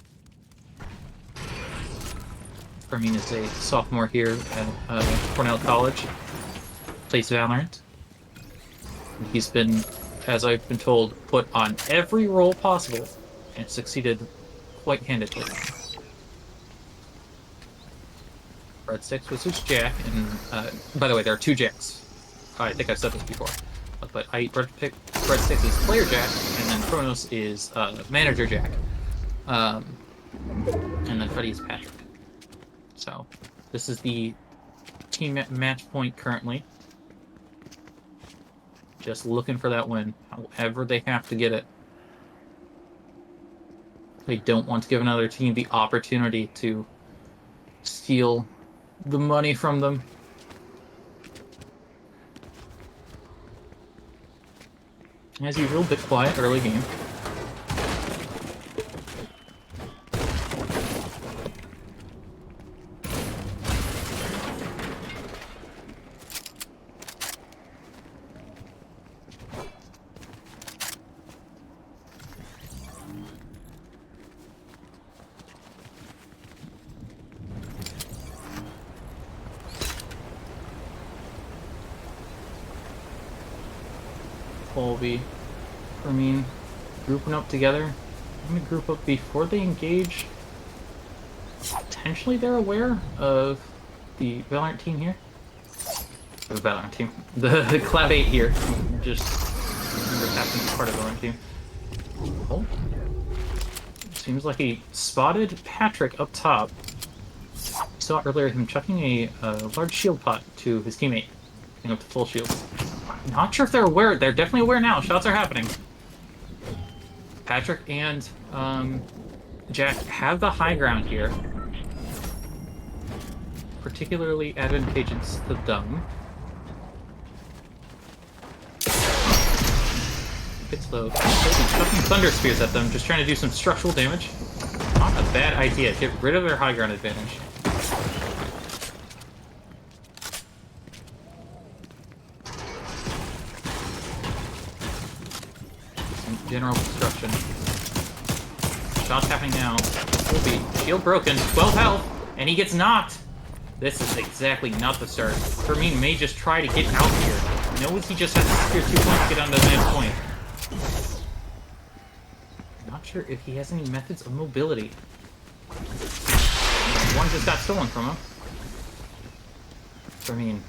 Fermin is a sophomore here at Cornell College. Plays Valorant. He's been, as I've been told, put on every role possible and succeeded quite handedly. Breadsticks was his Jack, and by the way, there are two Jacks. I think I've said this before. But Breadsticks is player Jack, and then Kronos is manager Jack. And then Freddy is Patrick. So, this is the team at match point currently. Just looking for that win, however they have to get it. They don't want to give another team the opportunity to steal the money from them. As usual, a bit quiet early game. will be, I mean, grouping up together. I'm gonna group up before they engage. Potentially they're aware of the Valorant team here. The Valorant team. The Cloud 8 here. Just remember happens part of the Valorant team. Oh. Seems like he spotted Patrick up top. Saw earlier him chucking a large shield pot to his teammate. Getting up to full shield. Not sure if they're aware. They're definitely aware now. Shots are happening. Patrick and Jack have the high ground here. Particularly advantageous to them. It's low. Chucking Thunder Spears at them, just trying to do some structural damage. Not a bad idea. Get rid of their high ground advantage. Some general destruction. Shots happening now. Will be shield broken. 12 health, and he gets knocked. This is exactly not the start. Fermin may just try to get out here. Knows he just has to secure 2 points to get on the next point. Not sure if he has any methods of mobility. One just got stolen from him. Fermin.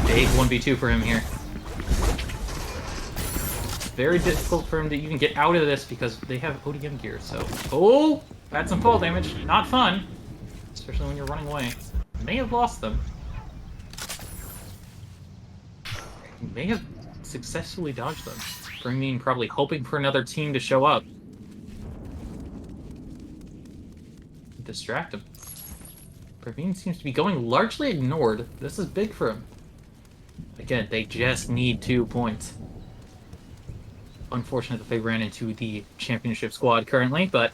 Big 1v2 for him here. Very difficult for him to even get out of this because they have ODM gear, so... Oh! That's some fall damage. Not fun. Especially when you're running away. May have lost them. May have successfully dodged them. Fermin probably hoping for another team to show up. Distract him. Fermin seems to be going largely ignored. This is big for him. Again, they just need 2 points. Unfortunate that they ran into the championship squad currently, but...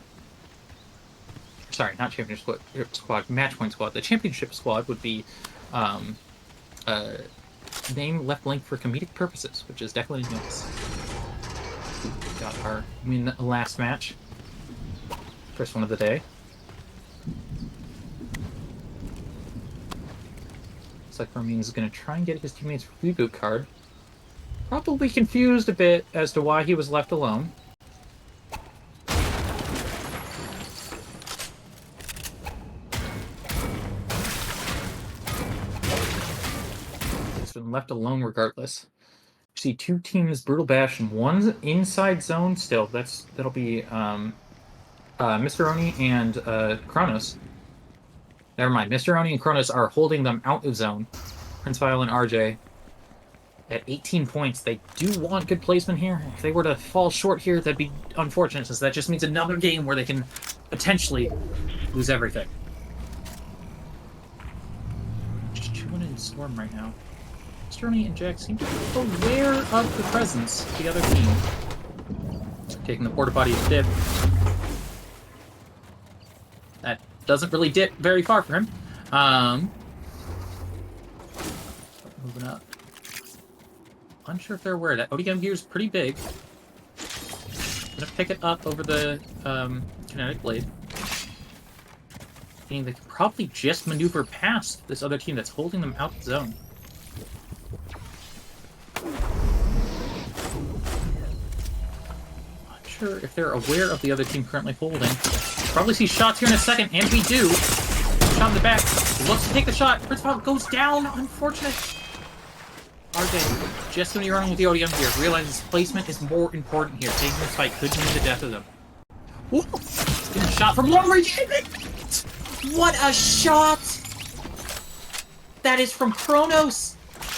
Sorry, not championship squad, match point squad. The championship squad would be name left blank for comedic purposes, which is definitely nice. Got our win last match. First one of the day. Looks like Fermin is going to try and get his teammate's reboot card. Probably confused a bit as to why he was left alone. He's been left alone regardless. You see 2 teams Brutal Bash and one's inside zone still. That'll be Mr. Oni and Kronos. Never mind. Mr. Oni and Kronos are holding them out of zone. Prince Vile and RJ at 18 points. They do want good placement here. If they were to fall short here, that'd be unfortunate, since that just means another game where they can potentially lose everything. Just chewing in Storm right now. Mr. Oni and Jack seem to be aware of the presence of the other team. Taking the porta potty dip. That doesn't really dip very far for him. Moving up. Unsure if they're aware that ODM gear is pretty big. Gonna pick it up over the kinetic blade. And they could probably just maneuver past this other team that's holding them out of the zone. Not sure if they're aware of the other team currently holding. Probably see shots here in a second, and we do. Shot in the back. Looks to take the shot. Prince Vile goes down. Unfortunate. RJ, just when you're running with the ODM here, realizes placement is more important here. Taking this fight could mean the death of them. Whoa! Getting a shot from long range. What a shot! That is from Kronos.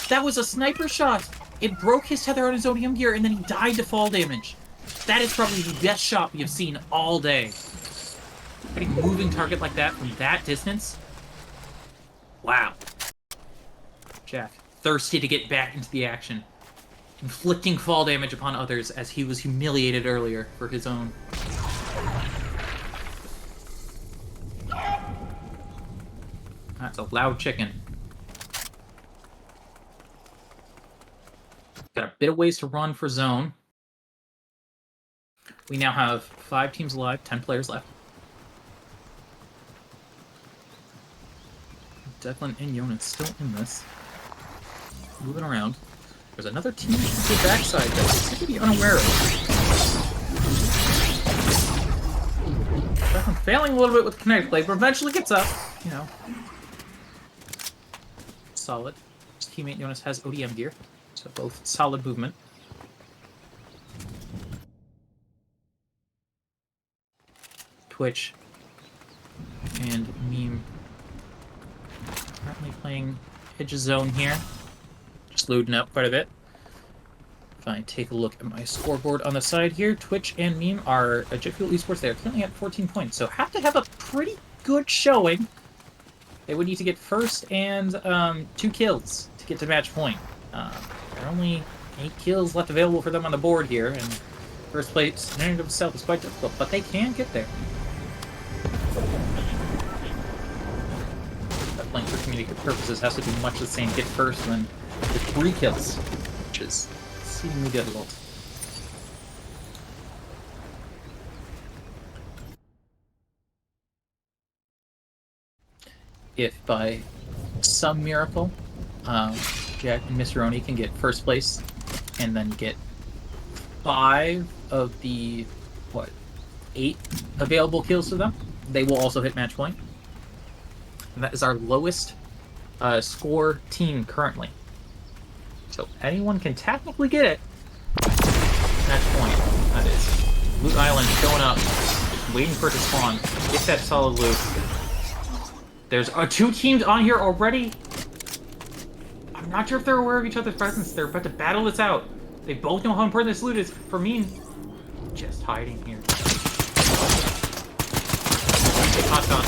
That was a sniper shot. It broke his tether on his ODM gear, and then he died to fall damage. That is probably the best shot we have seen all day. Getting a moving target like that from that distance. Wow. Jack, thirsty to get back into the action. Inflicting fall damage upon others as he was humiliated earlier for his own. That's a loud chicken. Got a bit of ways to run for zone. We now have 5 teams alive, 10 players left. Declan and Jonas still in this. Moving around. There's another team to the backside that they seem to be unaware of. I'm failing a little bit with Kinetic Blade, but eventually gets up, you know. Solid. His teammate Jonas has ODM gear, so both solid movement. Twitch and Meme currently playing Edge of Zone here. Just loading up quite a bit. If I take a look at my scoreboard on the side here, Twitch and Meme are Jet Fuel Esports. They are currently at 14 points, so have to have a pretty good showing. They would need to get first and 2 kills to get to match point. There are only 8 kills left available for them on the board here, and first place in and of itself is quite difficult, but they can get there. That playing for comedic purposes has to do much the same. Get first and then get 3 kills, which is exceedingly difficult. If by some miracle, Jack and Mr. Oni can get first place and then get 5 of the, 8 available kills to them, they will also hit match point. And that is our lowest score team currently. So anyone can technically get it. Match point. That is Loot Island showing up, waiting for it to spawn. Get that solid loot. There's 2 teams on here already. I'm not sure if they're aware of each other's presence. They're about to battle this out. They both know how important this loot is. For me, just hiding here. Hot shot.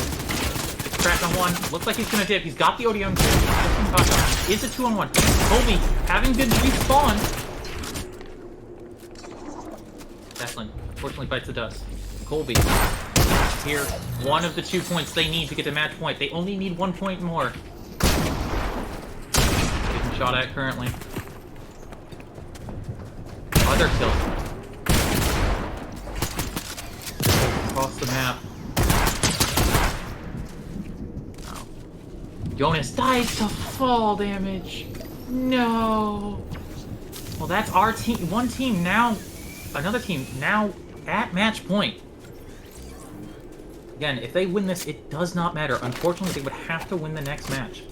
It's cracked on 1. Looks like he's gonna dip. He's got the ODM. It's a 2-on-1. Colby having been respawned. Declan unfortunately bites the dust. Colby here, 1 of the 2 points they need to get to match point. They only need 1 point more. Getting shot at currently. Other kill. Across the map. Oh. Jonas dies to fall damage. No. Well, that's our team. One team now. Another team now at match point. Again, if they win this, it does not matter. Unfortunately, they would have to win the next match.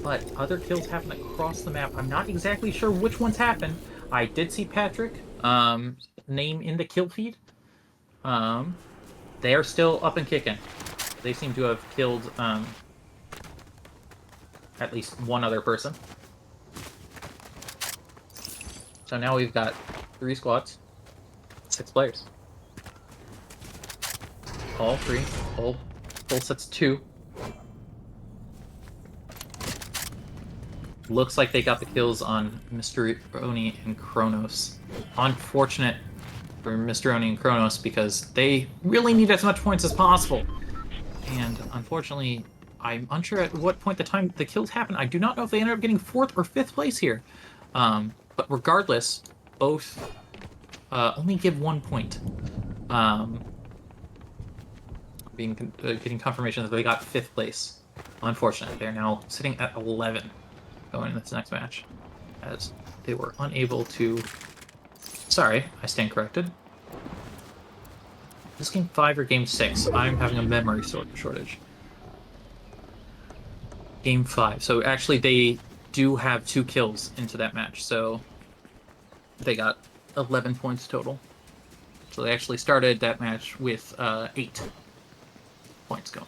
But other kills happen across the map. I'm not exactly sure which ones happened. I did see Patrick name in the kill feed. They are still up and kicking. They seem to have killed at least 1 other person. So now we've got 3 squads, 6 players. All 3, full sets 2. Looks like they got the kills on Mr. Oni and Kronos. Unfortunate for Mr. Oni and Kronos because they really need as much points as possible. And unfortunately, I'm unsure at what point the kills happened. I do not know if they ended up getting 4th or 5th place here. But regardless, both only give 1 point. Getting confirmation that they got 5th place. Unfortunate. They're now sitting at 11 going into this next match, as they were unable to... Sorry, I stand corrected. Is this game 5 or game 6? I'm having a memory shortage. Game 5. So actually they do have 2 kills into that match, so they got 11 points total. So they actually started that match with 8 points going.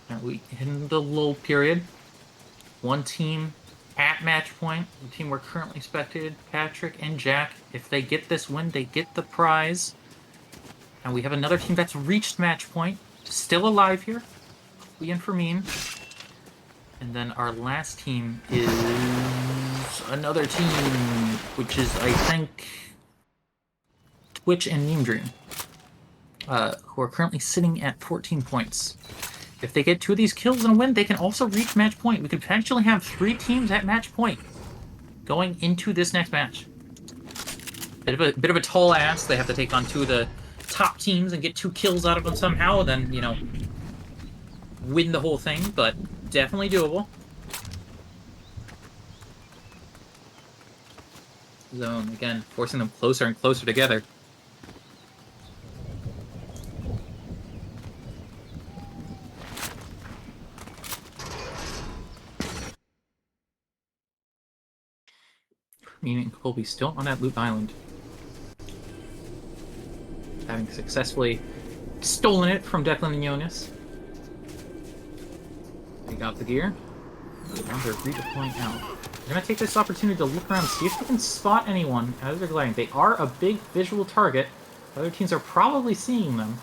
Now we in the lull period. 1 team at match point. The team we're currently spectated, Patrick and Jack. If they get this win, they get the prize. And we have another team that's reached match point, still alive here. We and Fermin. And then our last team is another team, which is, I think, Twitch and Meme Dream, who are currently sitting at 14 points. If they get 2 of these kills and win, they can also reach match point. We could potentially have 3 teams at match point going into this next match. Bit of a tall ask. They have to take on 2 of the top teams and get 2 kills out of them somehow, and then, you know, win the whole thing, but definitely doable. zone again, forcing them closer and closer together. Meaning Colby still on that loot island, having successfully stolen it from Declan and Jonas. They got the gear. Now they're redeploying out. They're going to take this opportunity to look around, see if they can spot anyone as they're gliding. They are a big visual target. Other teams are probably seeing them.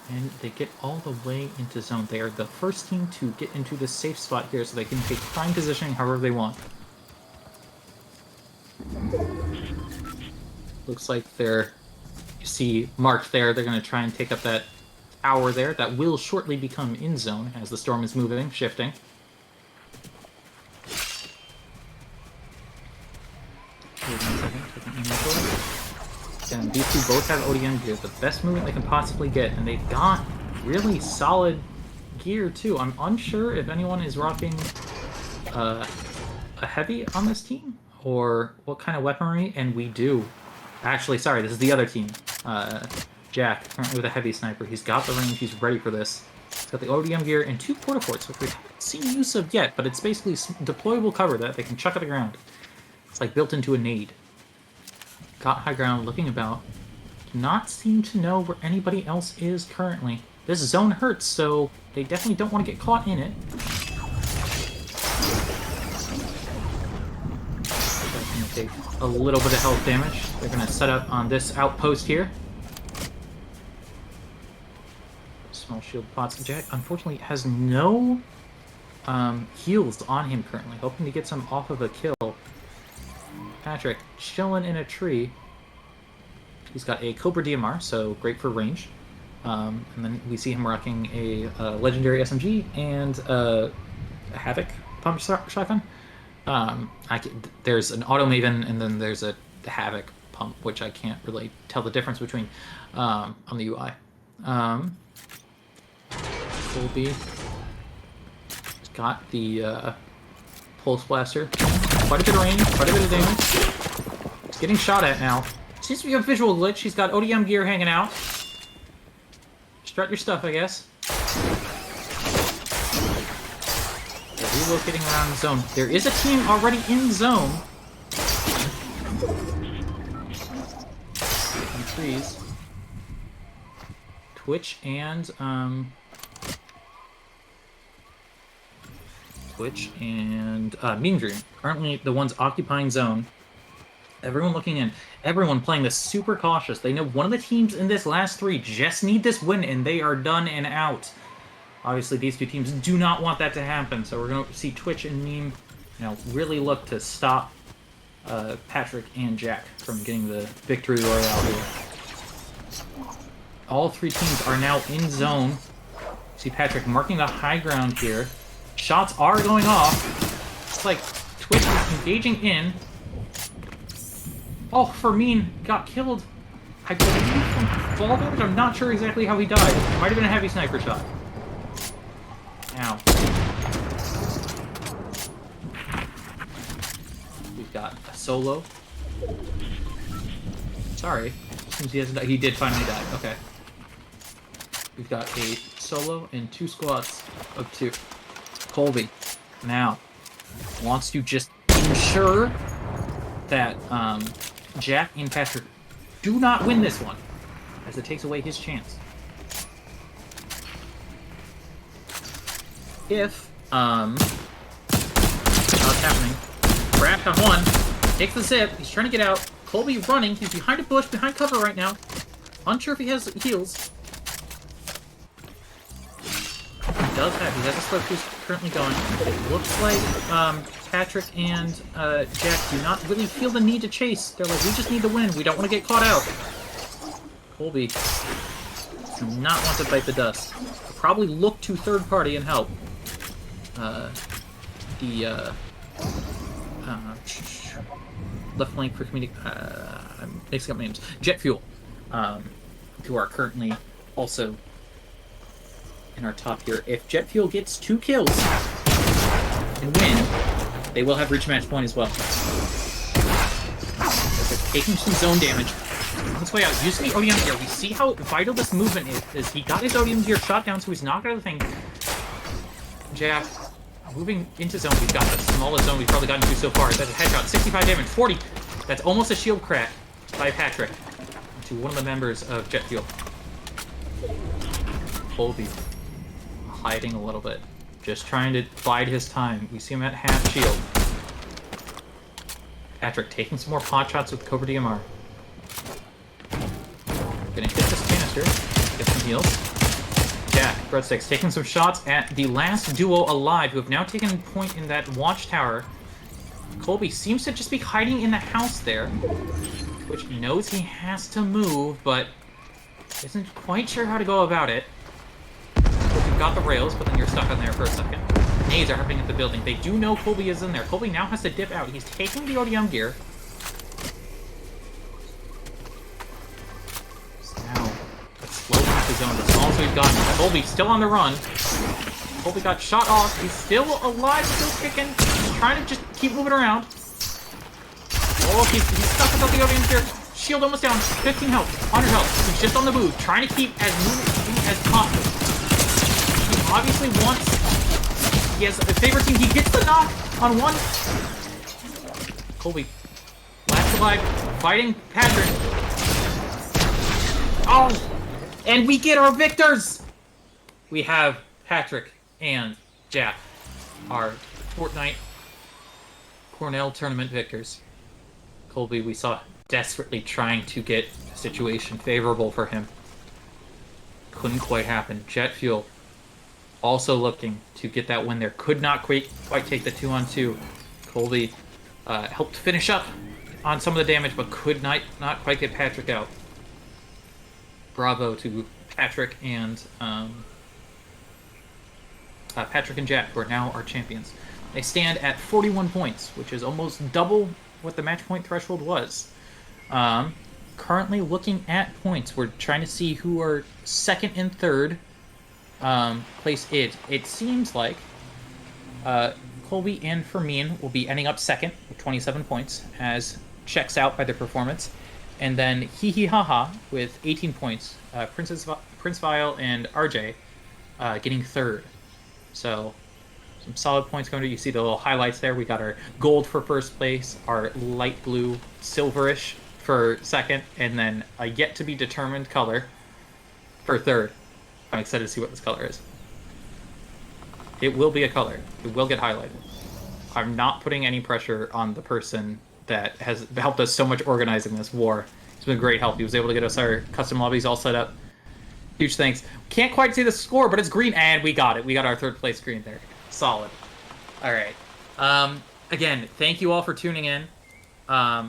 And they get all the way into zone. They are the first team to get into the safe spot here, so they can take prime positioning however they want. Looks like they're, you see marked there, they're going to try and take up that tower there. That will shortly become in zone as the storm is moving, shifting. Wait 1 second, taking inventory. And these two both have ODM gear, the best movement they can possibly get, and they've got really solid gear too. I'm unsure if anyone is rocking a heavy on this team, or what kind of weaponry, and we do. Actually, sorry, this is the other team. Jack, currently with a heavy sniper. He's got the range, he's ready for this. He's got the ODM gear and 2 portaforts, which we haven't seen use of yet, but it's basically deployable cover that they can chuck at the ground. It's like built into a nade. Got high ground, looking about. Do not seem to know where anybody else is currently. This zone hurts, so they definitely don't want to get caught in it. That's going to take a little bit of health damage. They're going to set up on this outpost here. Small shield pots. Jack, unfortunately, has no heals on him currently. Hoping to get some off of a kill. Patrick chilling in a tree. He's got a Cobra DMR, so great for range. And then we see him rocking a legendary SMG and a Havoc pump shotgun. There's an Auto Maven, and then there's a Havoc pump, which I can't really tell the difference between on the UI. Colby. He's got the Pulse Blaster. Quite a bit of range, quite a bit of damage. He's getting shot at now. Seems to be a visual glitch. He's got ODM gear hanging out. Strut your stuff, I guess. They're relocating around the zone. There is a team already in zone. Some trees. Twitch and Mean Dream. Currently the ones occupying zone. Everyone looking in. Everyone playing this super cautious. They know one of the teams in this last 3 just need this win, and they are done and out. Obviously, these 2 teams do not want that to happen, so we're going to see Twitch and Meme, really look to stop Patrick and Jack from getting the victory royale here. All 3 teams are now in zone. See Patrick marking the high ground here. Shots are going off. It's like Twitch is engaging in. Oh, Fermin got killed. I believe from fall damage. I'm not sure exactly how he died. It might have been a heavy sniper shot. Ow. We've got a solo. Sorry. Seems he hasn't died. He did finally die. Okay. We've got a solo and 2 squads of 2. Colby now wants to just ensure that Jack and Patrick do not win this one, as it takes away his chance. If what's happening? Crash on 1, takes the zip. He's trying to get out. Colby running. He's behind a bush, behind cover right now. Unsure if he has heals. He has a slip who's currently going. It looks like Patrick and Jack do not really feel the need to chase. They're like, we just need to win. We don't want to get caught out. Colby does not want to bite the dust. Probably look to third party and help. Left flank for comedic. I'm mixing up names. Jet Fuel, who are currently also in our top here. If Jet Fuel gets 2 kills and win, they will have reach match point as well. They're taking some zone damage. On his way out, using the ODM gear. We see how vital this movement is. He got his ODM gear shot down, so he's knocked out of the thing. Jack moving into zone. We've got the smallest zone we've probably gotten to so far. That's a headshot, 65 damage, 40. That's almost a shield crack by Patrick to one of the members of Jet Fuel. Colby hiding a little bit, just trying to bide his time. We see him at half shield. Patrick taking some more pot shots with Cobra DMR. Gonna hit this canister, get some heals. Jack, Breadsticks, taking some shots at the last duo alive, who have now taken point in that watchtower. Colby seems to just be hiding in the house there, which knows he has to move, but isn't quite sure how to go about it. You've got the rails, but then you're stuck on there for a second. Nades are happening at the building. They do know Colby is in there. Colby now has to dip out. He's taking the ODM gear. Slow into zone. That's all we've gotten. Colby still on the run. Colby got shot off. He's still alive, still kicking. He's trying to just keep moving around. Oh, he's stuck without the ODM here. Shield almost down. 15 health. 100 health. He's just on the move, trying to keep as moving as possible. He obviously wants... He has a favorite team. He gets the knock on one. Colby, last alive, fighting Patrick. Oh! And we get our victors! We have Patrick and Jack, our Fortnite Cornell tournament victors. Colby, we saw desperately trying to get a situation favorable for him. Couldn't quite happen. Jet Fuel also looking to get that win there. Could not quite take the 2-on-2. Colby helped finish up on some of the damage, but could not quite get Patrick out. Bravo to Patrick and Jack, who are now our champions. They stand at 41 points, which is almost double what the match point threshold was. Currently looking at points, we're trying to see who are second and third place. It seems like Colby and Fermin will be ending up second with 27 points, as checks out by their performance. And then Hee Hee Ha Ha with 18 points. Prince Vile and RJ getting third. So some solid points going to. You see the little highlights there. We got our gold for first place, our light blue, silverish for second, and then a yet to be determined color for third. I'm excited to see what this color is. It will be a color. It will get highlighted. I'm not putting any pressure on the person that has helped us so much organizing this war. It's been a great help. He was able to get us our custom lobbies all set up. Huge thanks. Can't quite see the score, but it's green, and we got it. We got our third place green there. Solid. All right. Again, thank you all for tuning in.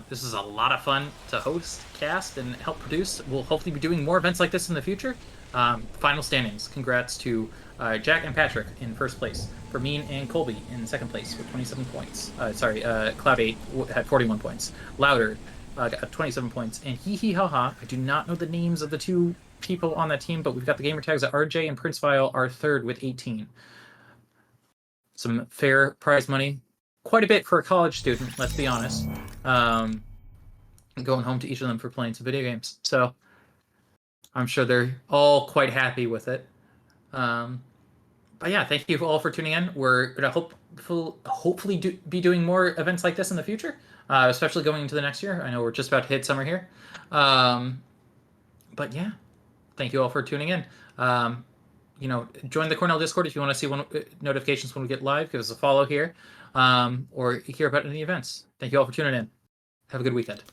This is a lot of fun to host, cast, and help produce. We'll hopefully be doing more events like this in the future. Final standings. Congrats to Jack and Patrick in first place. Fermin and Colby in second place with 27 points. Cloud8 had 41 points. Louder got 27 points. And Hee Hee Ha Ha, I do not know the names of the two people on that team, but we've got the gamer tags at RJ and Prince Vile are third with 18. Some fair prize money. Quite a bit for a college student, let's be honest. Going home to each of them for playing some video games. So I'm sure they're all quite happy with it. But yeah, thank you all for tuning in. We're going to hopefully be doing more events like this in the future, especially going into the next year. I know we're just about to hit summer here. But yeah, thank you all for tuning in. Join the Cornell Discord if you want to see notifications when we get live. Give us a follow here, or hear about any events. Thank you all for tuning in. Have a good weekend.